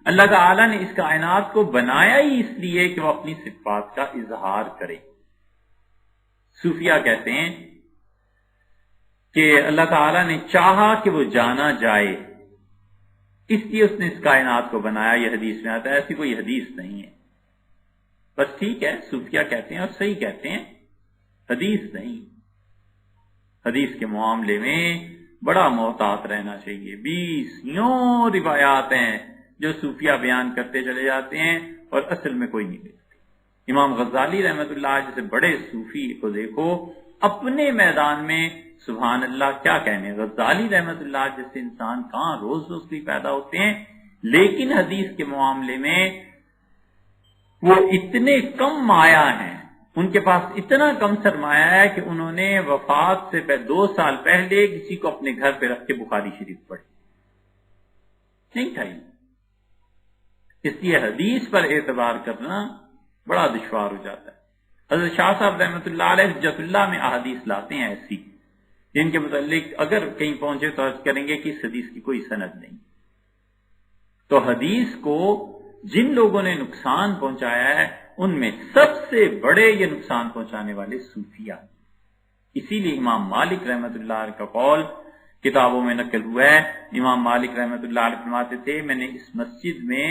اللہ تعالی نے اس کائنات کو بنایا ہی اس لیے کہ وہ اپنی صفات کا اظہار کرے۔ صوفیہ کہتے ہیں کہ اللہ تعالیٰ نے چاہا کہ وہ جانا جائے، اس لیے اس نے اس کائنات کو بنایا، یہ حدیث میں آتا ہے، ایسی کوئی حدیث نہیں ہے۔ بس ٹھیک ہے، صوفیہ کہتے ہیں اور صحیح کہتے ہیں، حدیث نہیں۔ حدیث کے معاملے میں بڑا محتاط رہنا چاہیے۔ 20 یوں روایات ہیں جو صوفیہ بیان کرتے چلے جاتے ہیں اور اصل میں کوئی نہیں دیکھتے۔ امام غزالی رحمۃ اللہ جیسے بڑے صوفی کو دیکھو، اپنے میدان میں سبحان اللہ کیا کہنے، غزالی رحمۃ اللہ جیسے انسان کہاں روز روز بھی پیدا ہوتے ہیں، لیکن حدیث کے معاملے میں وہ اتنے کم مایا ہیں، ان کے پاس اتنا کم سرمایہ ہے کہ انہوں نے وفات سے 2 سال پہلے کسی کو اپنے گھر پہ رکھ کے بخاری شریف پڑھی نہیں کھائی۔ اس لیے حدیث پر اعتبار کرنا بڑا دشوار ہو جاتا ہے۔ حضرت شاہ صاحب رحمۃ اللہ علیہ حجت اللہ میں احادیث لاتے ہیں ایسی جن کے متعلق اگر کہیں پہنچے تو عرض کریں گے کہ اس حدیث کی کوئی سند نہیں۔ تو حدیث کو جن لوگوں نے نقصان پہنچایا ہے ان میں سب سے بڑے یہ نقصان پہنچانے والے صوفیہ۔ اسی لیے امام مالک رحمۃ اللہ علیہ کا قول کتابوں میں نقل ہوا ہے، امام مالک رحمۃ اللہ علیہ فرماتے تھے میں نے اس مسجد میں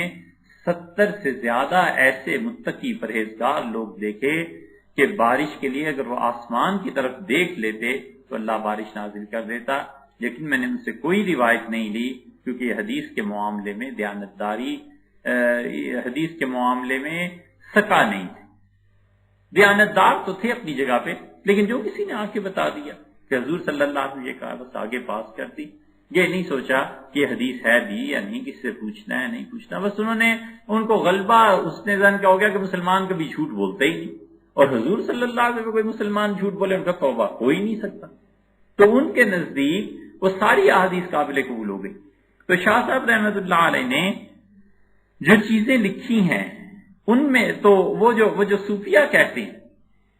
70 سے زیادہ ایسے متقی پرہیزگار لوگ دیکھے کہ بارش کے لیے اگر وہ آسمان کی طرف دیکھ لیتے تو اللہ بارش نازل کر دیتا، لیکن میں نے ان سے کوئی روایت نہیں لی کیونکہ یہ حدیث کے معاملے میں دیانتداری، حدیث کے معاملے میں سکا نہیں تھے۔ دیانتدار تو تھے اپنی جگہ پہ، لیکن جو کسی نے آ کے بتا دیا کہ حضور صلی اللہ علیہ وسلم نے یہ کہا بس آگے پاس کر دی، یہ نہیں سوچا کہ یہ حدیث ہے بھی یا نہیں، کس سے پوچھنا ہے نہیں پوچھنا، بس انہوں نے ان کو غلبہ اس نے ظن کیا ہو گیا کہ مسلمان کبھی جھوٹ بولتے ہی نہیں، اور حضور صلی اللہ علیہ وسلم کوئی مسلمان جھوٹ بولے ان کا توبہ ہو ہی نہیں سکتا، تو ان کے نزدیک وہ ساری احادیث قابل قبول ہو گئی۔ تو شاہ صاحب رحمۃ اللہ علیہ نے جو چیزیں لکھی ہیں ان میں تو وہ جو صوفیہ کہتے ہیں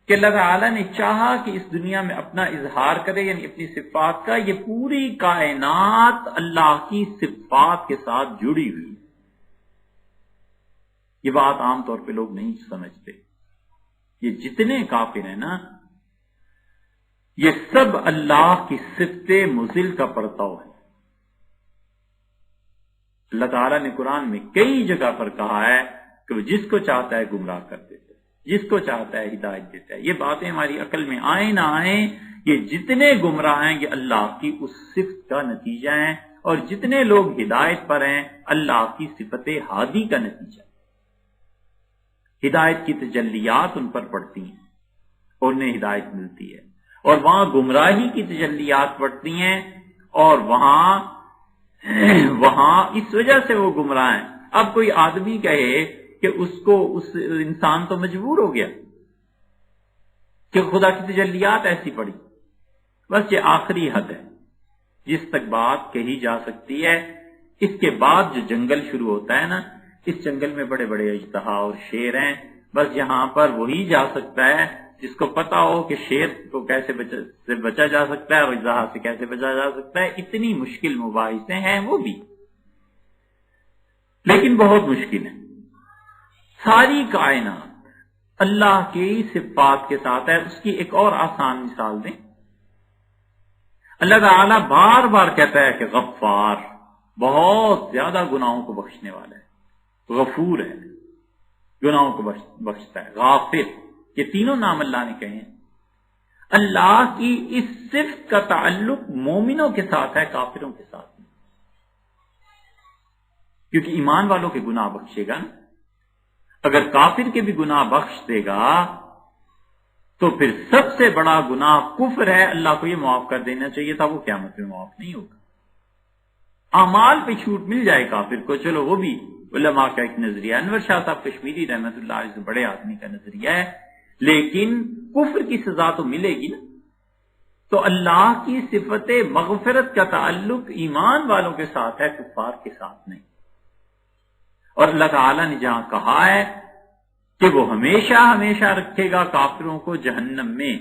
کہ اللہ تعالیٰ نے چاہا کہ اس دنیا میں اپنا اظہار کرے، یعنی اپنی صفات کا، یہ پوری کائنات اللہ کی صفات کے ساتھ جڑی ہوئی ہے۔ یہ بات عام طور پہ لوگ نہیں سمجھتے۔ یہ جتنے کافر ہیں نا، یہ سب اللہ کی صفت مضل کا پرتاؤ ہے۔ اللہ تعالیٰ نے قرآن میں کئی جگہ پر کہا ہے کہ وہ جس کو چاہتا ہے گمراہ کر دیتا ہے، جس کو چاہتا ہے ہدایت دیتا ہے۔ یہ باتیں ہماری عقل میں آئیں نہ آئیں، یہ جتنے گمراہ ہیں یہ اللہ کی اس صفت کا نتیجہ ہیں، اور جتنے لوگ ہدایت پر ہیں اللہ کی صفت ہادی کا نتیجہ۔ ہدایت کی تجلیات ان پر پڑتی ہیں اور انہیں ہدایت ملتی ہے، اور وہاں گمراہی کی تجلیات پڑتی ہیں اور وہاں اس وجہ سے وہ گمراہ ہیں۔ اب کوئی آدمی کہے کہ اس انسان تو مجبور ہو گیا کہ خدا کی تجلیات ایسی پڑی، بس یہ آخری حد ہے جس تک بات کہی جا سکتی ہے۔ اس کے بعد جو جنگل شروع ہوتا ہے نا، اس جنگل میں بڑے بڑے اژدہا اور شیر ہیں، بس یہاں پر وہی جا سکتا ہے جس کو پتا ہو کہ شیر کو کیسے بچا جا سکتا ہے اور اژدہا سے کیسے بچا جا سکتا ہے۔ اتنی مشکل مباحثے ہیں وہ بھی، لیکن بہت مشکل ہے۔ ساری کائنات اللہ کی صفات کے ساتھ ہے۔ اس کی ایک اور آسان مثال دیں، اللہ تعالیٰ بار بار کہتا ہے کہ غفار، بہت زیادہ گناہوں کو بخشنے والا ہے، غفور ہے، گناہوں کو بخشتا ہے، غافر، یہ تینوں نام اللہ نے کہے ہیں۔ اللہ کی اس صفت کا تعلق مومنوں کے ساتھ ہے، کافروں کے ساتھ نہیں، کیونکہ ایمان والوں کے گناہ بخشے گا نا۔ اگر کافر کے بھی گناہ بخش دے گا تو پھر سب سے بڑا گناہ کفر ہے، اللہ کو یہ معاف کر دینا چاہیے تھا، وہ قیامت میں معاف نہیں ہوگا۔ اعمال پہ چھوٹ مل جائے کافر کو، چلو وہ بھی علماء کا ایک نظریہ، انور شاہ صاحب کشمیری رحمۃ اللہ علیہ سے بڑے آدمی کا نظریہ ہے، لیکن کفر کی سزا تو ملے گی نا۔ تو اللہ کی صفت مغفرت کا تعلق ایمان والوں کے ساتھ ہے، کفار کے ساتھ نہیں۔ اور اللہ تعالیٰ نے جہاں کہا ہے کہ وہ ہمیشہ ہمیشہ رکھے گا کافروں کو جہنم میں،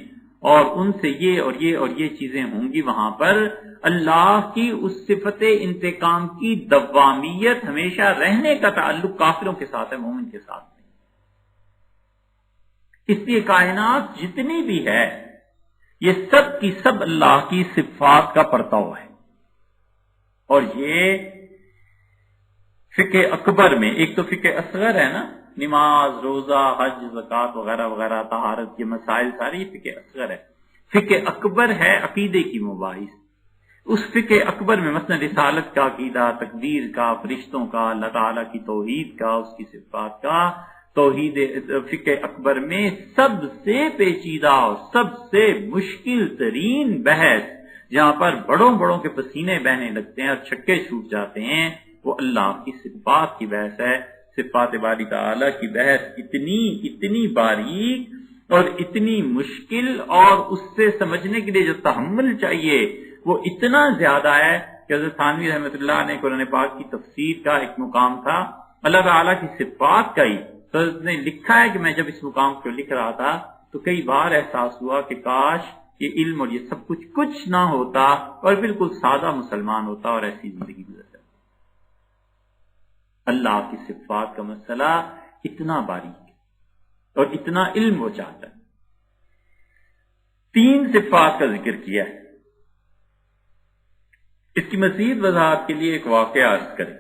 اور ان سے یہ اور یہ اور یہ چیزیں ہوں گی، وہاں پر اللہ کی اس صفت انتقام کی دوامیت، ہمیشہ رہنے کا تعلق کافروں کے ساتھ ہے، مومن کے ساتھ نہیں۔ اس لیے کائنات جتنی بھی ہے یہ سب کی سب اللہ کی صفات کا پرتاؤ ہے، اور یہ فقہ اکبر میں ایک تو فقہ اصغر ہے نا، نماز، روزہ، حج، زکوٰۃ وغیرہ وغیرہ، طہارت کے مسائل ساری فقہ اصغر ہے۔ فقہ اکبر ہے عقیدے کی مباحث۔ اس فقہ اکبر میں مثلا رسالت کا عقیدہ، تقدیر کا، فرشتوں کا، اللہ تعالیٰ کی توحید کا، اس کی صفات کا، توحید فقہ اکبر میں سب سے پیچیدہ اور سب سے مشکل ترین بحث، جہاں پر بڑوں بڑوں کے پسینے بہنے لگتے ہیں اور چھکے چھوٹ جاتے ہیں، وہ اللہ کی صفات کی بحث ہے۔ صفات باری تعالیٰ کی بحث اتنی باریک اور اتنی مشکل، اور اس سے سمجھنے کے لیے جو تحمل چاہیے وہ اتنا زیادہ ہے کہ حضرت تھانوی رحمۃ اللہ نے قرآن پاک کی تفسیر کا ایک مقام تھا اللہ تعالیٰ کی صفات کا ہی، تو حضرت نے لکھا ہے کہ میں جب اس مقام کو لکھ رہا تھا تو کئی بار احساس ہوا کہ کاش یہ علم اور یہ سب کچھ نہ ہوتا اور بالکل سادہ مسلمان ہوتا اور ایسی زندگی گزرتا۔ اللہ کی صفات کا مسئلہ اتنا باریک اور اتنا علم وہ چاہتا ہے۔ 3 صفات کا ذکر کیا ہے۔ اس کی مزید وضاحت کے لیے ایک واقعہ عرض کریں۔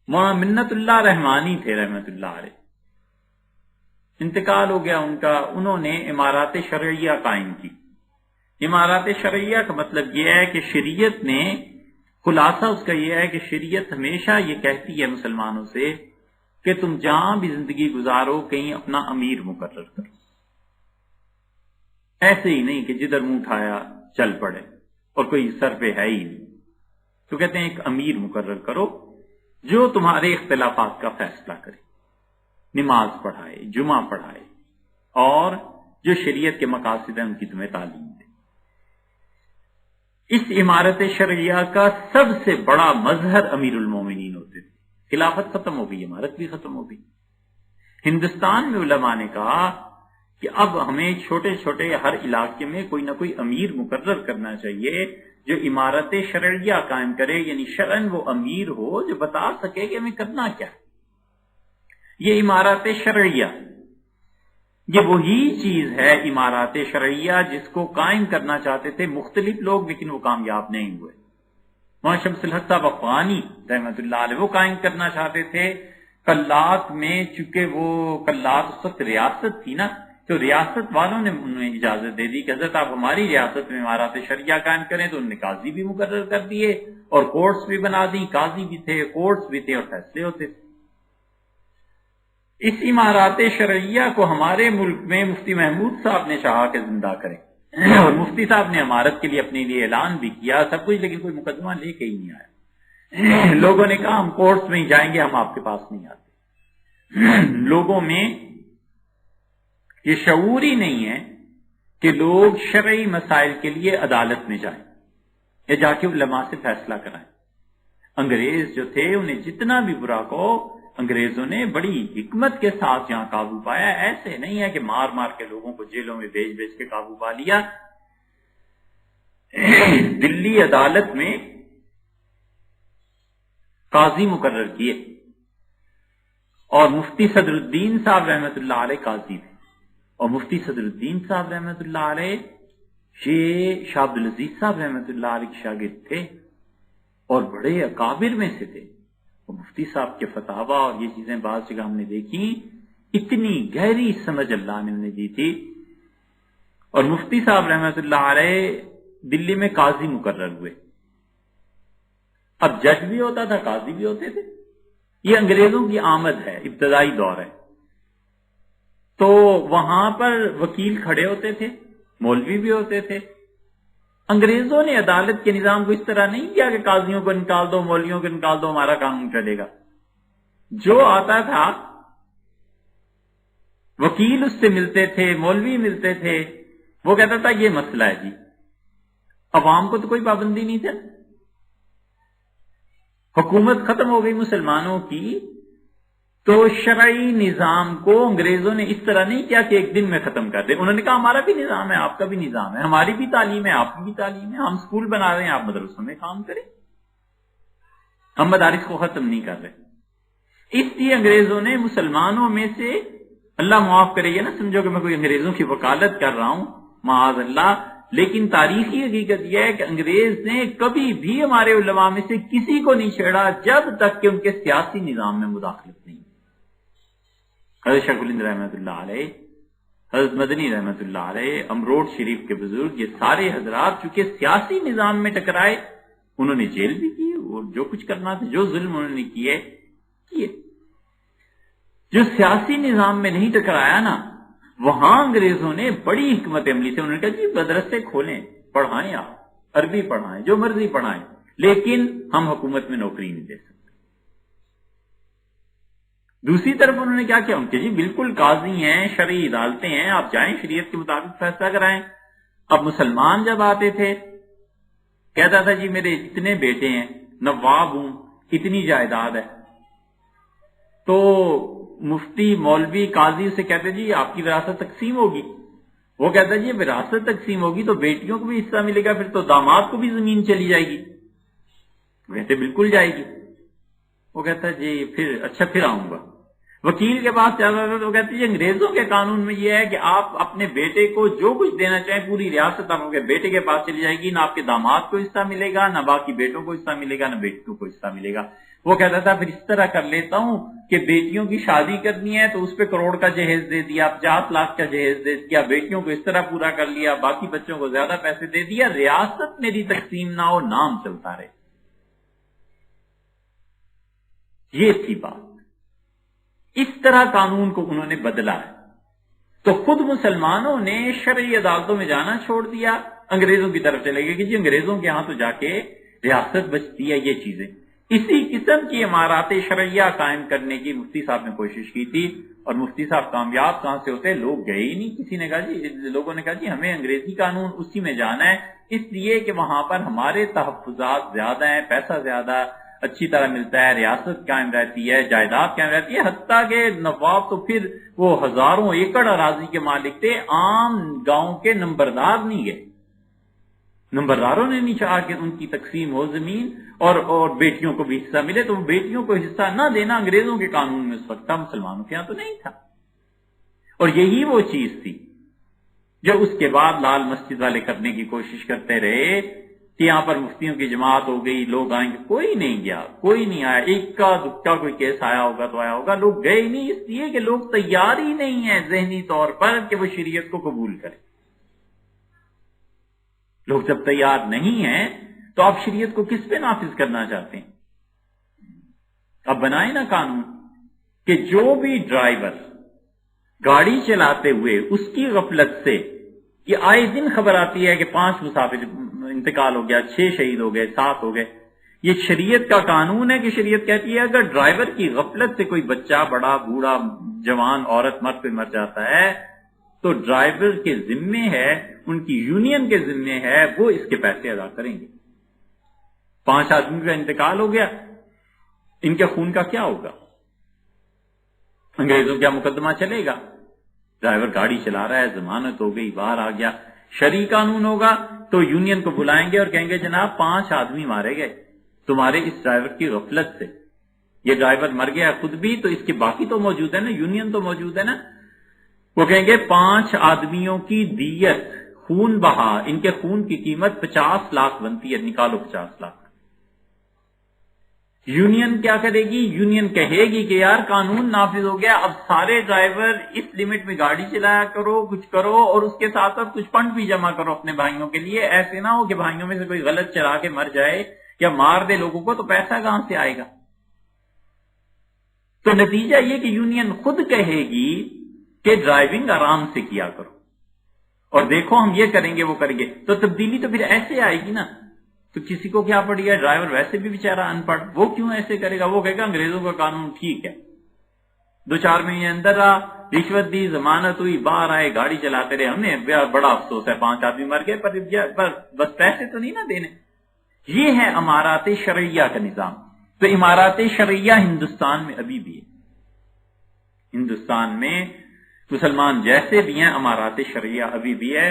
مولانا منت اللہ رحمانی تھے رحمت اللہ علیہ، انتقال ہو گیا ان کا۔ انہوں نے امارات شرعیہ قائم کی۔ امارات شرعیہ کا مطلب یہ ہے کہ شریعت نے، خلاصہ اس کا یہ ہے کہ شریعت ہمیشہ یہ کہتی ہے مسلمانوں سے کہ تم جہاں بھی زندگی گزارو کہیں اپنا امیر مقرر کرو، ایسے ہی نہیں کہ جدھر منہ اٹھایا چل پڑے اور کوئی سر پہ ہے ہی نہیں۔ تو کہتے ہیں ایک امیر مقرر کرو جو تمہارے اختلافات کا فیصلہ کرے، نماز پڑھائے، جمعہ پڑھائے، اور جو شریعت کے مقاصد ہیں ان کی تمہیں تعلیم دے۔ اس عمارت شرعیہ کا سب سے بڑا مظہر امیر المومنین ہوتے تھے۔ خلافت ختم ہو گئی، عمارت بھی ختم ہو گئی۔ ہندوستان میں علماء نے کہا کہ اب ہمیں چھوٹے چھوٹے ہر علاقے میں کوئی نہ کوئی امیر مقرر کرنا چاہیے جو عمارت شرعیہ قائم کرے، یعنی شرعن وہ امیر ہو جو بتا سکے کہ ہمیں کرنا کیا ہے۔ یہ عمارت شرعیہ، یہ وہی چیز ہے عمارات شرعیہ جس کو قائم کرنا چاہتے تھے مختلف لوگ، لیکن وہ کامیاب نہیں ہوئے۔ مولانا شمس الحق صاحب افغانی رحمۃ اللہ علیہ وہ قائم کرنا چاہتے تھے کلات میں، چونکہ وہ کلات اس وقت ریاست تھی نا، تو ریاست والوں نے انہیں اجازت دے دی کہ حضرت آپ ہماری ریاست میں عمارات شرعیہ قائم کریں، تو انہوں نے قاضی بھی مقرر کر دیے اور کورٹس بھی بنا دی، قاضی بھی تھے، کورٹس بھی تھے اور فیصلے ہوتے تھے۔ اس عمارات شرعیہ کو ہمارے ملک میں مفتی محمود صاحب نے چاہا کہ زندہ کریں، اور مفتی صاحب نے عمارت کے لیے اپنے لیے اعلان بھی کیا سب کچھ، لیکن کوئی مقدمہ لے کے ہی نہیں آیا۔ لوگوں نے کہا ہم کورٹس میں ہی جائیں گے، ہم آپ کے پاس نہیں آتے۔ لوگوں میں یہ شعور ہی نہیں ہے کہ لوگ شرعی مسائل کے لیے عدالت میں جائیں یا جا کے علماء سے فیصلہ کرائیں۔ انگریز جو تھے انہیں جتنا بھی برا کہو، انگریزوں نے بڑی حکمت کے ساتھ یہاں قابو پایا۔ ایسے نہیں ہے کہ مار مار کے لوگوں کو جیلوں میں بھیج بھیج کے قابو پا لیا۔ دلی عدالت میں قاضی مقرر کیے، اور مفتی صدر الدین صاحب رحمۃ اللہ علیہ قاضی تھے، اور مفتی صدر الدین صاحب رحمۃ اللہ علیہ شاہ عبد العزیز صاحب رحمۃ اللہ علیہ کے شاگرد تھے اور بڑے اکابر میں سے تھے۔ اور مفتی صاحب کے فتاوا اور یہ چیزیں بعض جگہ ہم نے دیکھی، اتنی گہری سمجھ اللہ نے انہیں دی تھی۔ اور مفتی صاحب رحمۃ اللہ علیہ دلی میں قاضی مقرر ہوئے۔ اب جج بھی ہوتا تھا، قاضی بھی ہوتے تھے۔ یہ انگریزوں کی آمد ہے، ابتدائی دور ہے، تو وہاں پر وکیل کھڑے ہوتے تھے، مولوی بھی ہوتے تھے۔ انگریزوں نے عدالت کے نظام کو اس طرح نہیں کیا کہ قاضیوں کو نکال دو، مولویوں کو نکال دو، ہمارا قانون چلے گا۔ جو آتا تھا وکیل اس سے ملتے تھے، مولوی ملتے تھے، وہ کہتا تھا یہ مسئلہ ہے جی۔ عوام کو تو کوئی پابندی نہیں تھی، حکومت ختم ہو گئی مسلمانوں کی، تو شرعی نظام کو انگریزوں نے اس طرح نہیں کیا کہ ایک دن میں ختم کر دیں۔ انہوں نے کہا ہمارا بھی نظام ہے، آپ کا بھی نظام ہے، ہماری بھی تعلیم ہے، آپ کی بھی تعلیم ہے، ہم اسکول بنا رہے ہیں، آپ مدرسوں میں کام کریں، ہم مدارس کو ختم نہیں کر رہے۔ اس لیے انگریزوں نے مسلمانوں میں سے، اللہ معاف کرے یہ نہ سمجھو کہ میں کوئی انگریزوں کی وکالت کر رہا ہوں، معاذ اللہ، لیکن تاریخی حقیقت یہ ہے کہ انگریز نے کبھی بھی ہمارے علماء میں سے کسی کو نہیں چھیڑا جب تک کہ ان کے سیاسی نظام میں مداخلت نہیں. حضرت شیخ الہند رحمۃ اللہ علیہ، حضرت مدنی رحمۃ اللہ علیہ، امروٹ شریف کے بزرگ، یہ سارے حضرات چونکہ سیاسی نظام میں ٹکرائے، انہوں نے جیل بھی کی اور جو کچھ کرنا تھا، جو ظلم انہوں نے کیے. جو سیاسی نظام میں نہیں ٹکرایا نا، وہاں انگریزوں نے بڑی حکمت عملی سے انہوں نے کہا جی مدرسے کھولیں، پڑھائیں، آپ عربی پڑھائیں، جو مرضی پڑھائیں، لیکن ہم حکومت میں نوکری نہیں دے سکتے. دوسری طرف انہوں نے کیا کیا، ان کے جی بالکل قاضی ہیں، شرعی عدالتیں ہیں، آپ جائیں شریعت کے مطابق فیصلہ کرائیں. اب مسلمان جب آتے تھے کہتا تھا جی میرے اتنے بیٹے ہیں، نواب ہوں، اتنی جائیداد ہے، تو مفتی مولوی قاضی اسے کہتے جی آپ کی وراثت تقسیم ہوگی. وہ کہتا جی وراثت تقسیم ہوگی تو بیٹیوں کو بھی حصہ ملے گا، پھر تو داماد کو بھی زمین چلی جائے گی. کہتے بالکل جائے گی. وہ کہتا جی پھر اچھا پھر آؤں گا. وکیل کے پاس چل رہا تھا تو کہتے جی انگریزوں کے قانون میں یہ ہے کہ آپ اپنے بیٹے کو جو کچھ دینا چاہیں پوری ریاست آپ کے بیٹے کے پاس چلی جائے گی، نہ آپ کے داماد کو حصہ ملے گا، نہ باقی بیٹوں کو حصہ ملے گا، نہ بیٹوں کو حصہ ملے گا. وہ کہتا تھا پھر اس طرح کر لیتا ہوں کہ بیٹیوں کی شادی کرنی ہے تو اس پہ کروڑ کا جہیز دے دیا، 50 لاکھ کا جہیز دے دیا، بیٹیوں کو اس طرح پورا کر لیا، باقی بچوں کو زیادہ پیسے دے دیا، ریاست میری تقسیم نہ ہو، نام چلتا رہے. یہ تھی بات. اس طرح قانون کو انہوں نے بدلا ہے. تو خود مسلمانوں نے شرعی عدالتوں میں جانا چھوڑ دیا، انگریزوں کی طرف چلے گئے کہ جی انگریزوں کے ہاں تو جا کے ریاست بچتی ہے. یہ چیزیں اسی قسم کی امارات شرعیہ قائم کرنے کی مفتی صاحب نے کوشش کی تھی، اور مفتی صاحب کامیاب کہاں سے ہوتے، لوگ گئے ہی نہیں. کسی نے کہا جی، لوگوں نے کہا جی ہمیں انگریزی قانون اسی میں جانا ہے، اس لیے کہ وہاں پر ہمارے تحفظات زیادہ ہیں، پیسہ زیادہ اچھی طرح ملتا ہے، ریاست قائم رہتی ہے، جائیداد قائم رہتی ہے. حتیٰ کہ نواب تو پھر وہ ہزاروں ایکڑ اراضی کے مالک تھے، عام گاؤں کے نمبردار نہیں گئے. نمبرداروں نے نہیں چاہا کہ ان کی تقسیم ہو زمین اور بیٹیوں کو بھی حصہ ملے. تو بیٹیوں کو حصہ نہ دینا انگریزوں کے قانون میں اس وقت تھا، مسلمانوں کے یہاں تو نہیں تھا. اور یہی وہ چیز تھی جو اس کے بعد لال مسجد والے کرنے کی کوشش کرتے رہے کہ یہاں پر مفتیوں کی جماعت ہو گئی، لوگ آئیں گے. کوئی نہیں گیا، کوئی نہیں آیا. ایک کا دکا کوئی کیس آیا ہوگا تو آیا ہوگا، لوگ گئے ہی نہیں، اس لیے کہ لوگ تیار ہی نہیں ہیں ذہنی طور پر کہ وہ شریعت کو قبول کریں. لوگ جب تیار نہیں ہیں تو آپ شریعت کو کس پہ نافذ کرنا چاہتے ہیں؟ اب بنائیں نا قانون کہ جو بھی ڈرائیور گاڑی چلاتے ہوئے اس کی غفلت سے، یہ آئے دن خبر آتی ہے کہ 5 مسافر انتقال ہو گیا، 6 شہید ہو گئے، 7 ہو گئے. یہ شریعت کا قانون ہے کہ شریعت کہتی ہے اگر ڈرائیور کی غفلت سے کوئی بچہ، بڑا، بوڑھا، جوان، عورت، مرد پہ مر جاتا ہے تو ڈرائیور کے ذمے ہے، ان کی یونین کے ذمے ہے، وہ اس کے پیسے ادا کریں گے. 5 آدمی کا انتقال ہو گیا، ان کے خون کا کیا ہوگا؟ انگریزوں کیا مقدمہ چلے گا؟ ڈرائیور گاڑی چلا رہا ہے، ضمانت ہو گئی، باہر آ گیا، شرعی قانون ہوگا تو یونین کو بلائیں گے اور کہیں گے جناب 5 آدمی مارے گئے تمہارے اس ڈرائیور کی غفلت سے. یہ ڈرائیور مر گیا خود بھی تو اس کے باقی تو موجود ہے نا، یونین تو موجود ہے نا. وہ کہیں گے 5 آدمیوں کی دیت، خون بہا، ان کے خون کی قیمت 50 لاکھ بنتی ہے، نکالو 50 لاکھ. یونین کیا کرے گی؟ یونین کہے گی کہ یار قانون نافذ ہو گیا، اب سارے ڈرائیور اس لمٹ میں گاڑی چلایا کرو، کچھ کرو، اور اس کے ساتھ ساتھ کچھ فنڈ بھی جمع کرو اپنے بھائیوں کے لیے. ایسے نہ ہو کہ بھائیوں میں سے کوئی غلط چلا کے مر جائے یا مار دے لوگوں کو، تو پیسہ کہاں سے آئے گا؟ تو نتیجہ یہ کہ یونین خود کہے گی کہ ڈرائیونگ آرام سے کیا کرو، اور دیکھو ہم یہ کریں گے وہ کریں گے. تو تبدیلی تو پھر ایسے آئے گی نا. تو کسی کو کیا پڑ گیا؟ ڈرائیور ویسے بھی بیچارہ ان پڑھ، وہ کیوں ایسے کرے گا؟ وہ کہے گا انگریزوں کا قانون ٹھیک ہے، 2-4 مہینے اندر رہا، رشوت دی، ضمانت ہوئی، باہر آئے، گاڑی چلاتے رہے. ہم نے بڑا افسوس ہے 5 آدمی مر گئے، پر بس پیسے تو نہیں نا دینے. یہ ہے امارات شرعیہ کا نظام. تو امارات شرعیہ ہندوستان میں ابھی بھی ہے. ہندوستان میں مسلمان جیسے بھی ہیں، امارات شرعیہ ابھی بھی ہے.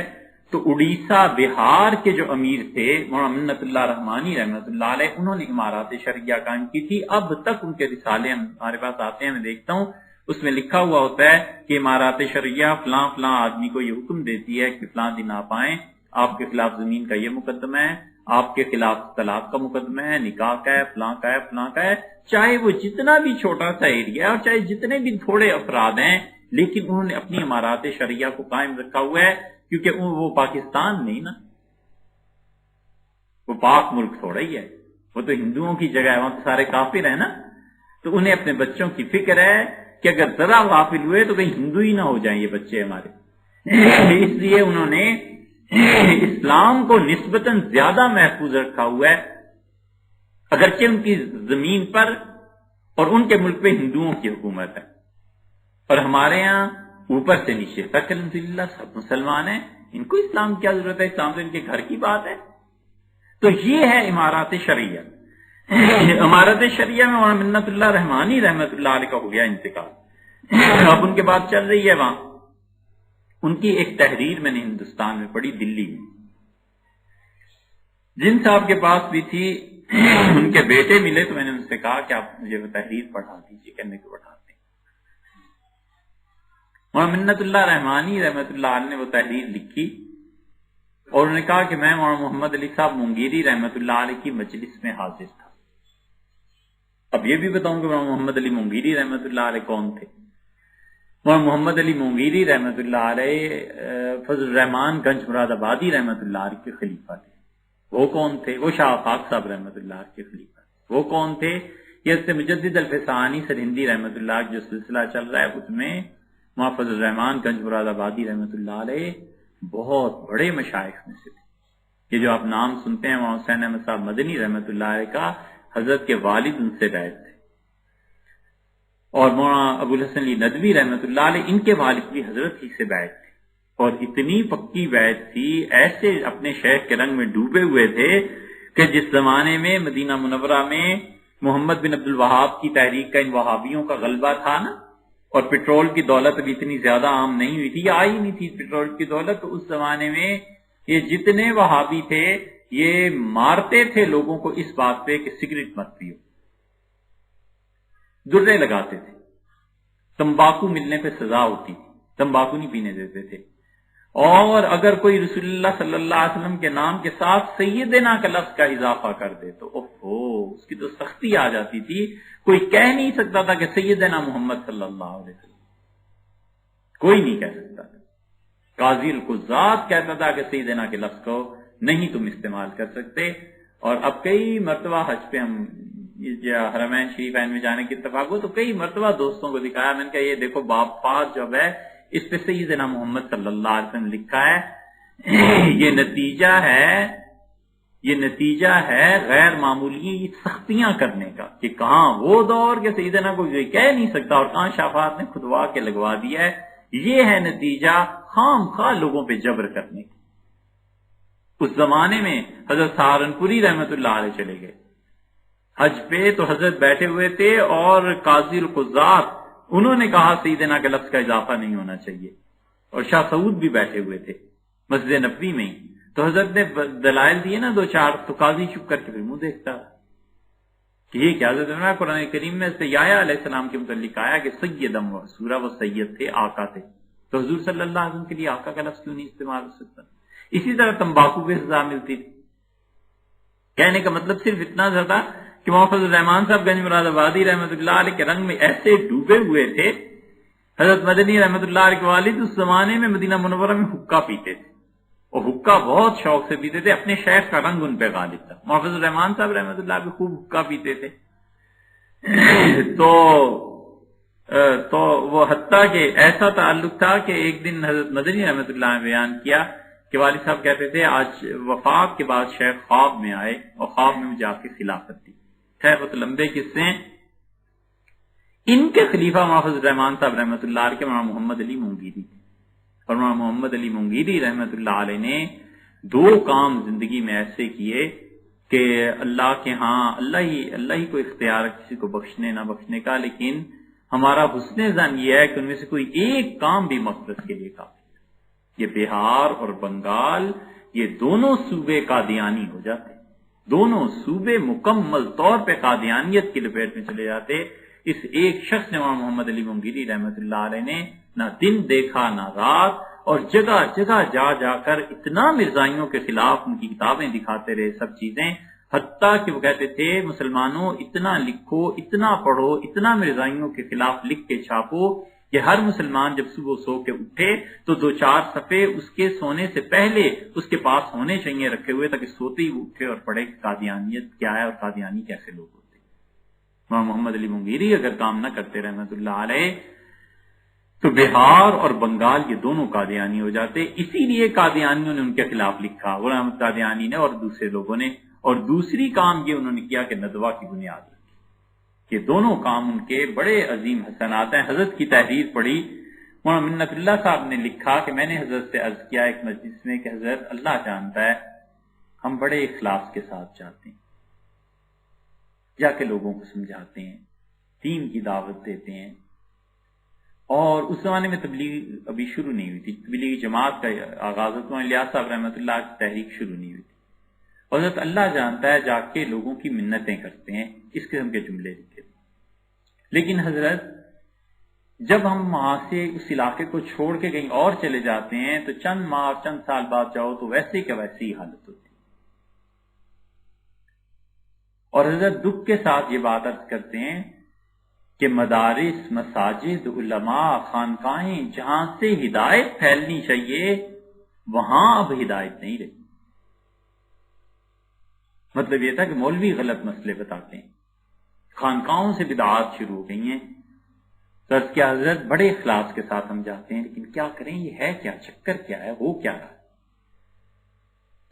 تو اڑیسہ، بہار کے جو امیر تھے مولانا منت اللہ رحمانی رحمۃ اللہ علیہ، انہوں نے امارات شرعیہ قائم کی تھی. اب تک ان کے رسالے ہمارے پاس آتے ہیں، میں دیکھتا ہوں اس میں لکھا ہوا ہوتا ہے کہ امارات شرعیہ فلاں فلاں آدمی کو یہ حکم دیتی ہے کہ فلاں دن آپ آئیں، آپ کے خلاف زمین کا یہ مقدمہ ہے، آپ کے خلاف طلاق کا مقدمہ ہے، نکاح کا ہے، فلاں کا ہے، فلاں کا ہے، چاہے وہ جتنا بھی چھوٹا سا ایریا ہے اور چاہے جتنے بھی تھوڑے افراد ہیں، لیکن انہوں نے اپنی امارات شرعیہ کو قائم رکھا ہوا ہے، کیونکہ وہ پاکستان نہیں نا، وہ پاک ملک تھوڑا ہی ہے، وہ تو ہندوؤں کی جگہ ہے، وہاں تو سارے کافر ہیں نا، تو انہیں اپنے بچوں کی فکر ہے کہ اگر ذرا غافل ہوئے تو کہیں ہندو ہی نہ ہو جائیں یہ بچے ہمارے، اس لیے انہوں نے اسلام کو نسبتاً زیادہ محفوظ رکھا ہوا ہے، اگرچہ ان کی زمین پر اور ان کے ملک پہ ہندوؤں کی حکومت ہے، اور ہمارے ہاں اوپر سے نیچے تک الحمدللہ سب مسلمان ہیں، ان کو اسلام کی کیا ضرورت ہے، اسلام تو ان کے گھر کی بات ہے۔ تو یہ ہے امارات شرعیہ۔ امارات شرعیہ میں مولانا منت اللہ رحمانی رحمت اللہ علیہ کا ہو گیا انتقال، اب ان کے بعد چل رہی ہے وہاں ان کی ایک تحریر میں نے ہندوستان میں پڑھی، دلی میں، جن صاحب کے پاس بھی تھی ان کے بیٹے ملے تو میں نے ان سے کہا کہ آپ مجھے وہ تحریر پڑھا دیجیے، کہنے کو پڑھاتے ہیں۔ مولانا منت اللہ رحمانی رحمت اللہ علیہ نے وہ تحریر لکھی اور انہوں نے کہا کہ میں مولانا محمد علی صاحب مونگیری رحمت اللہ علیہ کی مجلس میں حاضر تھا۔ اب یہ بھی بتاؤں کہ مولانا محمد علی مونگیری رحمت اللہ علیہ کون تھے۔ مولانا محمد علی مونگیری رحمت اللہ علیہ فضل الرحمان گنج مراد آبادی رحمت اللہ علیہ کے خلیفہ تھے۔ وہ کون تھے؟ وہ شاہ آفاق صاحب رحمت اللہ علیہ کے خلیفہ تھے۔ وہ کون تھے؟ یہ اس سے مجدد الفسانی سرہندی رحمت اللہ علیہ جو سلسلہ چل رہا ہے اس میں مولانا فضل الرحمان گنج مراد آبادی رحمت اللہ علیہ بہت بڑے مشائخ میں سے تھے۔ یہ جو آپ نام سنتے ہیں مولانا حسین احمد صاحب مدنی رحمت اللہ علیہ کا، حضرت کے والد ان سے بیعت تھے، اور مولانا ابو الحسن علی ندوی رحمت اللہ علیہ ان کے والد بھی حضرت ہی سے بیعت تھے، اور اتنی پکی بیعت تھی، ایسے اپنے شیخ کے رنگ میں ڈوبے ہوئے تھے کہ جس زمانے میں مدینہ منورہ میں محمد بن عبد الوہاب کی تحریک کا ان وہابیوں کا غلبہ تھا نا، اور پیٹرول کی دولت ابھی اتنی زیادہ عام نہیں ہوئی تھی، یا آئی نہیں تھی پیٹرول کی دولت، تو اس زمانے میں یہ جتنے وہابی تھے یہ مارتے تھے لوگوں کو اس بات پہ کہ سگریٹ مت پیو، درے لگاتے تھے، تمباکو ملنے پہ سزا ہوتی تھی، تمباکو نہیں پینے دیتے تھے، اور اگر کوئی رسول اللہ صلی اللہ علیہ وسلم کے نام کے ساتھ سیدنا کا لفظ کا اضافہ کر دے تو اس کی تو سختی آ جاتی تھی، کوئی کہہ نہیں سکتا تھا کہ سیدنا محمد صلی اللہ علیہ وسلم، کوئی نہیں کہہ سکتا تھا۔ قاضی القضات کہتا تھا کہ سیدنا کے لفظ کو نہیں تم استعمال کر سکتے، اور اب کئی مرتبہ حج پہ ہم حرمین شریفین میں جانے کی اتفاق ہو تو کئی مرتبہ دوستوں کو دکھایا، میں نے کہا یہ دیکھو باب فاس جو ہے اس پہ سیدنا محمد صلی اللہ علیہ وسلم لکھا ہے، یہ نتیجہ ہے غیر معمولی سختیاں کرنے کا، کہ کہاں وہ دور کہ سیدنا کو یہ کہہ نہیں سکتا اور کہاں شافعات نے کھدوا کے لگوا دیا ہے، یہ ہے نتیجہ خام خواہ لوگوں پہ جبر کرنے کا۔ اس زمانے میں حضرت سہارنپوری رحمت اللہ علیہ چلے گئے حج پہ، تو حضرت بیٹھے ہوئے تھے اور قاضی القضات انہوں نے کہا سیدنا کے لفظ کا اضافہ نہیں ہونا چاہیے، اور شاہ سعود بھی بیٹھے ہوئے تھے مسجد نبوی میں، تو حضرت نے دلائل دیے نا دو چار، تو قاضی چپ کر کے پھر منہ دیکھتا کہ یہ کیا؟ حضرت نے قرآن کریم میں سے یحییٰ علیہ السلام کے متعلق آیا کہ سیدم و حصورا، وہ سید تھے، آقا تھے، تو حضور صلی اللہ علیہ وسلم کے لیے آقا کا لفظ کیوں نہیں استعمال ہو سکتا؟ اسی طرح تمباکو کی سزا ملتی تھی۔ کہنے کا مطلب صرف اتنا تھا کہ محمد الرحمان صاحب گنج مراد آبادی رحمت اللہ علیہ کے رنگ میں ایسے ڈوبے ہوئے تھے، حضرت مدنی رحمت اللہ علیہ کے والد اس زمانے میں مدینہ منورہ میں حقہ پیتے تھے، اور حقہ بہت شوق سے پیتے تھے، اپنے شیخ کا رنگ ان پہ غالب تھا۔ محمد الرحمان صاحب رحمت اللہ بھی خوب حقہ پیتے تھے، تو وہ حتیٰ کہ ایسا تعلق تھا کہ ایک دن حضرت مدنی رحمت اللہ نے بیان کیا کہ والد صاحب کہتے تھے آج وفات کے بعد شیخ خواب میں آئے اور خواب میں مجھے آپ کی خلافت دی۔ خیر وہ تو لمبے قصے ہیں۔ ان کے خلیفہ محفوظ الرحمان صاحب رحمت اللہ علیہ کے مولانا محمد علی مونگیری تھے، اور مولانا محمد علی مونگیری رحمت اللہ علیہ نے دو کام زندگی میں ایسے کیے کہ اللہ کے ہاں اللہ ہی کو اختیار ہے کسی کو بخشنے نہ بخشنے کا، لیکن ہمارا حسن ظن یہ ہے کہ ان میں سے کوئی ایک کام بھی مغفرت کے لیے کافی ہے۔ یہ بہار اور بنگال یہ دونوں صوبے قادیانی ہو جاتے، دونوں صوبے مکمل طور پہ قادیانیت کی لپیٹ میں چلے جاتے۔ اس ایک شخص نے مولانا محمد علی مونگیری رحمت اللہ علیہ نے نہ دن دیکھا نہ رات، اور جگہ جگہ جا جا کر اتنا مرزائیوں کے خلاف ان کی کتابیں دکھاتے رہے، سب چیزیں، حتیٰ کہ وہ کہتے تھے مسلمانوں اتنا لکھو، اتنا پڑھو، اتنا مرزائیوں کے خلاف لکھ کے چھاپو کہ ہر مسلمان جب صبح سو کے اٹھے تو 2-4 صفحے اس کے سونے سے پہلے اس کے پاس ہونے چاہیے رکھے ہوئے، تاکہ سوتے ہی اٹھے اور پڑھے کہ قادیانیت کیا ہے اور قادیانی کیسے لوگ ہوتے ہیں۔ محمد علی منگیری اگر کام نہ کرتے رحمت اللہ علیہ تو بہار اور بنگال یہ دونوں قادیانی ہو جاتے۔ اسی لیے قادیانیوں نے ان کے خلاف لکھا، غلام احمد قادیانی نے اور دوسرے لوگوں نے، اور دوسری کام یہ انہوں نے کیا کہ ندوہ کی بنیاد رکھی۔ یہ دونوں کام ان کے بڑے عظیم حسنات ہیں۔ حضرت کی تحریر پڑھی، مولانا منت اللہ صاحب نے لکھا کہ میں نے حضرت سے عرض کیا ایک مجلس میں کہ حضرت اللہ جانتا ہے ہم بڑے اخلاص کے ساتھ جاتے ہیں، جا کے لوگوں کو سمجھاتے ہیں، دین کی دعوت دیتے ہیں، اور اس زمانے میں تبلیغ ابھی شروع نہیں ہوئی تھی، تبلیغی جماعت کا آغاز الیاس صاحب رحمۃ اللہ کی تحریک شروع نہیں ہوئی تھی۔ حضرت اللہ جانتا ہے جا کے لوگوں کی منتیں کرتے ہیں، اس قسم کے جملے لکھے تھے۔ لیکن حضرت جب ہم وہاں سے اس علاقے کو چھوڑ کے کہیں اور چلے جاتے ہیں تو چند ماہ اور چند سال بعد جاؤ تو ویسے کہ ویسی ہی حالت ہوتی ہے۔ اور حضرت دکھ کے ساتھ یہ بات عرض کرتے ہیں کہ مدارس، مساجد، علماء، خانقاہیں جہاں سے ہدایت پھیلنی چاہیے وہاں اب ہدایت نہیں رہی۔ مطلب یہ تھا کہ مولوی غلط مسئلے بتاتے ہیں، خانقاہوں سے بدعات شروع ہو گئی ہیں، تو اس کے حضرت بڑے اخلاص کے ساتھ ہم جاتے ہیں، لیکن کیا کریں، یہ ہے کیا، چکر کیا ہے، ہو کیا رہا۔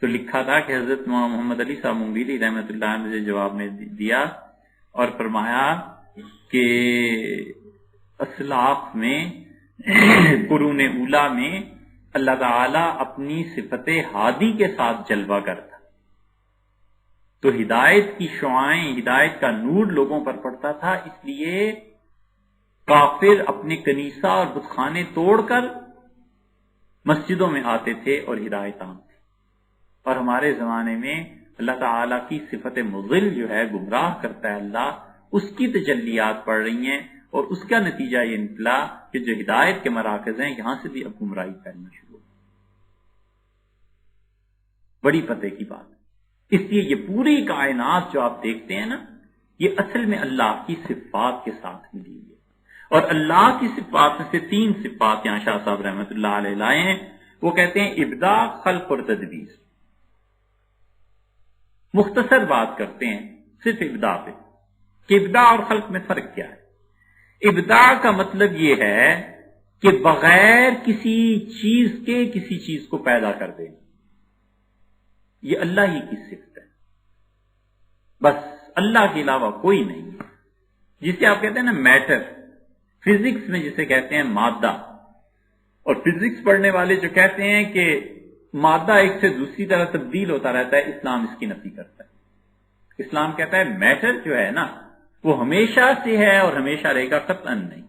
تو لکھا تھا کہ حضرت محمد علی صاحب منگیری رحمۃ اللہ علیہ نے جواب میں دیا اور فرمایا کہ اسلاف میں قرون اولا میں اللہ تعالیٰ اپنی صفت ہادی کے ساتھ جلوہ گر تھا، تو ہدایت کی شعاعیں، ہدایت کا نور لوگوں پر پڑتا تھا، اس لیے کافر اپنے کنیسہ اور بت خانے توڑ کر مسجدوں میں آتے تھے اور ہدایت عام تھی۔ اور ہمارے زمانے میں اللہ تعالیٰ کی صفت مضل جو ہے، گمراہ کرتا ہے اللہ، اس کی تجلیات پڑ رہی ہیں، اور اس کا نتیجہ یہ نکلا کہ جو ہدایت کے مراکز ہیں یہاں سے بھی اب گمراہی پھیلنا شروع ہو۔ بڑی پتے کی بات، اس لیے یہ پوری کائنات جو آپ دیکھتے ہیں نا، یہ اصل میں اللہ کی صفات کے ساتھ ملی ہوئی ہے، اور اللہ کی صفات میں سے 3 صفات یہاں شاہ صاحب رحمۃ اللہ علیہ لائے ہیں۔ وہ کہتے ہیں ابداع، خلق اور تدبیر۔ مختصر بات کرتے ہیں صرف ابداع پہ کہ ابداع اور خلق میں فرق کیا ہے۔ ابداع کا مطلب یہ ہے کہ بغیر کسی چیز کے کسی چیز کو پیدا کر دیں، یہ اللہ ہی کی صفت ہے، بس اللہ کے علاوہ کوئی نہیں ہے۔ جسے آپ کہتے ہیں نا میٹر، فزکس میں جسے کہتے ہیں مادہ، اور فزکس پڑھنے والے جو کہتے ہیں کہ مادہ ایک سے دوسری طرح تبدیل ہوتا رہتا ہے، اسلام اس کی نفی کرتا ہے۔ اسلام کہتا ہے میٹر جو ہے نا وہ ہمیشہ سے ہے اور ہمیشہ رہے گا، قطعا نہیں۔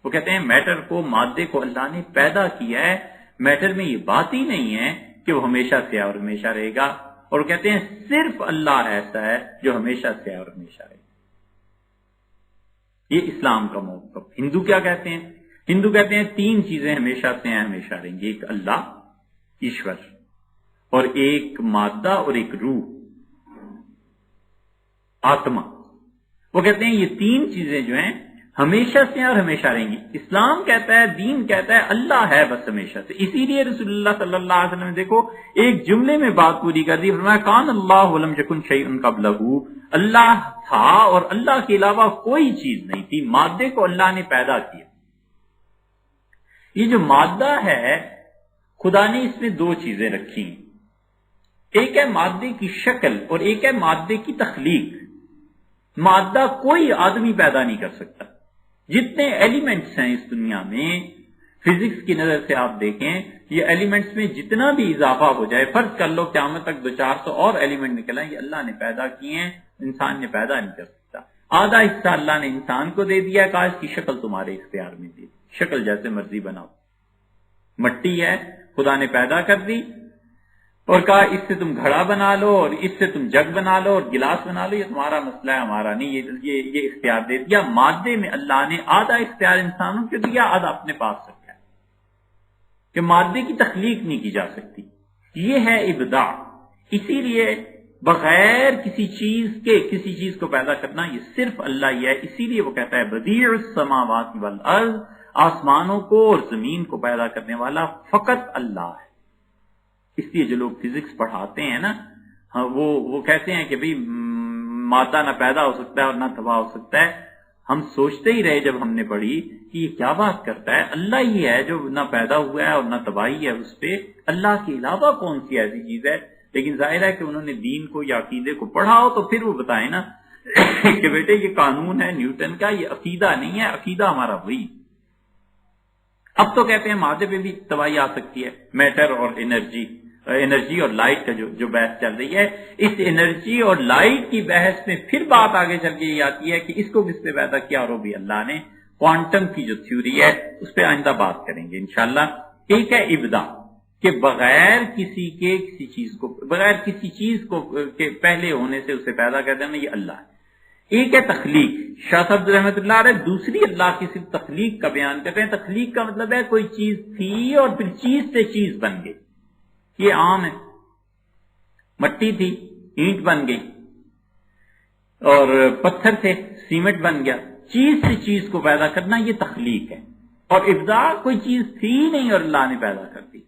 وہ کہتے ہیں میٹر کو، مادے کو اللہ نے پیدا کیا ہے، میٹر میں یہ بات ہی نہیں ہے کہ وہ ہمیشہ سے ہے اور ہمیشہ رہے گا، اور وہ کہتے ہیں صرف اللہ ایسا ہے جو ہمیشہ سے ہے اور ہمیشہ رہے گا۔ یہ اسلام کا موقف۔ ہندو کیا کہتے ہیں؟ ہندو کہتے ہیں 3 چیزیں ہمیشہ سے ہیں، ہمیشہ رہیں گی، ایک اللہ، ایشور، اور ایک مادہ اور ایک روح، آتما۔ وہ کہتے ہیں یہ 3 چیزیں جو ہیں ہمیشہ سے ہیں اور ہمیشہ رہیں گی۔ اسلام کہتا ہے، دین کہتا ہے اللہ ہے بس ہمیشہ سے۔ اسی لیے رسول اللہ صلی اللہ علیہ وسلم نے دیکھو ایک جملے میں بات پوری کر دی، فرمایا کان اللہ ولم یکن شیء قبلہ، اللہ تھا اور اللہ کے علاوہ کوئی چیز نہیں تھی، مادے کو اللہ نے پیدا کیا۔ یہ جو مادہ ہے خدا نے اس میں 2 چیزیں رکھی، ایک ہے مادے کی شکل اور ایک ہے مادے کی تخلیق۔ مادہ کوئی آدمی پیدا نہیں کر سکتا، جتنے ایلیمنٹس ہیں اس دنیا میں، فزکس کی نظر سے آپ دیکھیں، یہ ایلیمنٹس میں جتنا بھی اضافہ ہو جائے، فرض کر لو قیامت تک 200-400 اور ایلیمنٹ نکل آئیں، یہ اللہ نے پیدا کیے ہیں، انسان نے پیدا نہیں کر سکتا۔ آدھا حصہ اللہ نے انسان کو دے دیا، کہا اس کی شکل تمہارے اختیار میں دی، شکل جیسے مرضی بناؤ۔ مٹی ہے، خدا نے پیدا کر دی اور کہا اس سے تم گھڑا بنا لو اور اس سے تم جگ بنا لو اور گلاس بنا لو، یہ تمہارا مسئلہ ہے، ہمارا نہیں، یہ اختیار دے دیا۔ مادے میں اللہ نے آدھا اختیار انسانوں کو دیا، آدھا اپنے پاس رکھا ہے۔ کہ مادے کی تخلیق نہیں کی جا سکتی، یہ ہے ابداع۔ اسی لیے بغیر کسی چیز کے کسی چیز کو پیدا کرنا یہ صرف اللہ ہی ہے۔ اسی لیے وہ کہتا ہے بدیع السماوات والارض، آسمانوں کو اور زمین کو پیدا کرنے والا فقط اللہ ہے۔ اس لیے جو لوگ فزکس پڑھاتے ہیں نا، وہ کہتے ہیں کہ بھئی مادہ نہ پیدا ہو سکتا ہے اور نہ تباہ ہو سکتا ہے۔ ہم سوچتے ہی رہے جب ہم نے پڑھی کہ یہ کیا بات کرتا ہے، اللہ ہی ہے جو نہ پیدا ہوا ہے اور نہ تباہی ہے اس پہ، اللہ کے علاوہ کون سی ایسی چیز ہے؟ لیکن ظاہر ہے کہ انہوں نے دین کو یا عقیدے کو پڑھا ہو تو پھر وہ بتائیں نا کہ بیٹے یہ قانون ہے نیوٹن کا، یہ عقیدہ نہیں ہے، عقیدہ ہمارا وہی۔ اب تو کہتے ہیں مادے پہ بھی تباہی آ سکتی ہے، میٹر اور انرجی اور لائٹ کا جو بحث چل رہی ہے، اس انرجی اور لائٹ کی بحث میں پھر بات آگے چل کے یہ آتی ہے کہ اس کو کس نے پیدا کیا، اور وہ بھی اللہ نے۔ کوانٹم کی جو تھیوری ہے اس پہ آئندہ بات کریں گے انشاءاللہ۔ ایک ہے ابداع، کہ بغیر کسی چیز کو کے پہلے ہونے سے اسے پیدا کر دینا، یہ اللہ ہے۔ ایک ہے تخلیق، شاہ صاحب رحمۃ اللہ علیہ دوسری اللہ کی صرف تخلیق کا بیان کرتے ہیں۔ تخلیق کا مطلب ہے کوئی چیز تھی اور پھر چیز سے چیز بن گئی، یہ عام ہے۔ مٹی تھی، اینٹ بن گئی، اور پتھر تھے، سیمنٹ بن گیا۔ چیز سے چیز کو پیدا کرنا یہ تخلیق ہے۔ اور ابداع کوئی چیز تھی نہیں اور اللہ نے پیدا کر دی،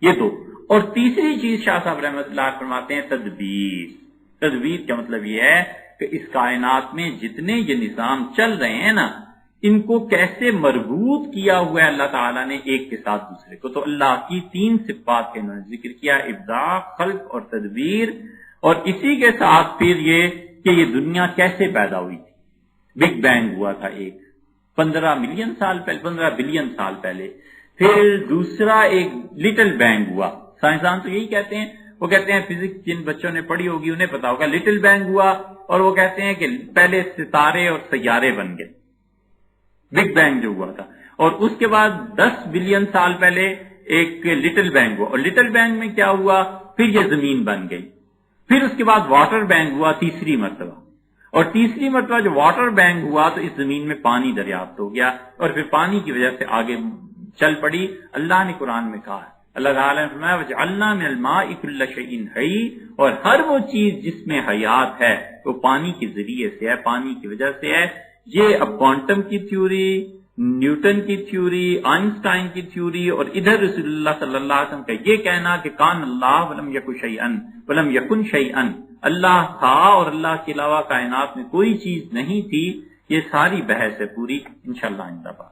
یہ دو۔ اور تیسری چیز شاہ صاحب رحمۃ اللہ فرماتے ہیں تدبیر۔ تدبیر کا مطلب یہ ہے کہ اس کائنات میں جتنے یہ نظام چل رہے ہیں نا، ان کو کیسے مربوط کیا ہوا ہے اللہ تعالیٰ نے ایک کے ساتھ دوسرے کو۔ تو اللہ کی تین صفات کے انہوں نے ذکر کیا، ابداع، خلق اور تدبیر۔ اور اسی کے ساتھ پھر یہ کہ یہ دنیا کیسے پیدا ہوئی تھی۔ بگ بینگ ہوا تھا ایک 15 بلین سال پہلے، پھر دوسرا ایک لٹل بینگ ہوا۔ سائنسدان تو یہی کہتے ہیں، وہ کہتے ہیں فزکس جن بچوں نے پڑھی ہوگی انہیں پتا ہوگا، لٹل بینگ ہوا، اور وہ کہتے ہیں کہ پہلے ستارے اور سیارے بن گئے، بگ بینگ جو ہوا تھا۔ اور اس کے بعد 10 بلین سال پہلے ایک لٹل بینگ ہوا، اور لٹل بینگ میں کیا ہوا، پھر یہ زمین بن گئی۔ پھر اس کے بعد واٹر بینگ ہوا تیسری مرتبہ، اور تیسری مرتبہ جو واٹر بینگ ہوا تو اس زمین میں پانی دریافت ہو گیا، اور پھر پانی کی وجہ سے آگے چل پڑی۔ اللہ نے قرآن میں کہا ہے، اللہ تعالیٰ نے فرمایا وَجَعَلْنَا مِنَ الْمَاءِ كُلَّ شَيْءٍ حَيٍّ، اور ہر وہ چیز جس میں حیات ہے وہ پانی کے ذریعے سے ہے، پانی کی وجہ سے ہے۔ یہ اب کوانٹم کی تھیوری، نیوٹن کی تھیوری، آئنسٹائن کی تھیوری، اور ادھر رسول اللہ صلی اللہ علیہ وسلم کا یہ کہنا کہ کان اللہ ولم یکن شیئن ولم یکن شیئن، اللہ تھا اور اللہ کے علاوہ کائنات میں کوئی چیز نہیں تھی، یہ ساری بحث ہے پوری، انشاءاللہ آئندہ بات۔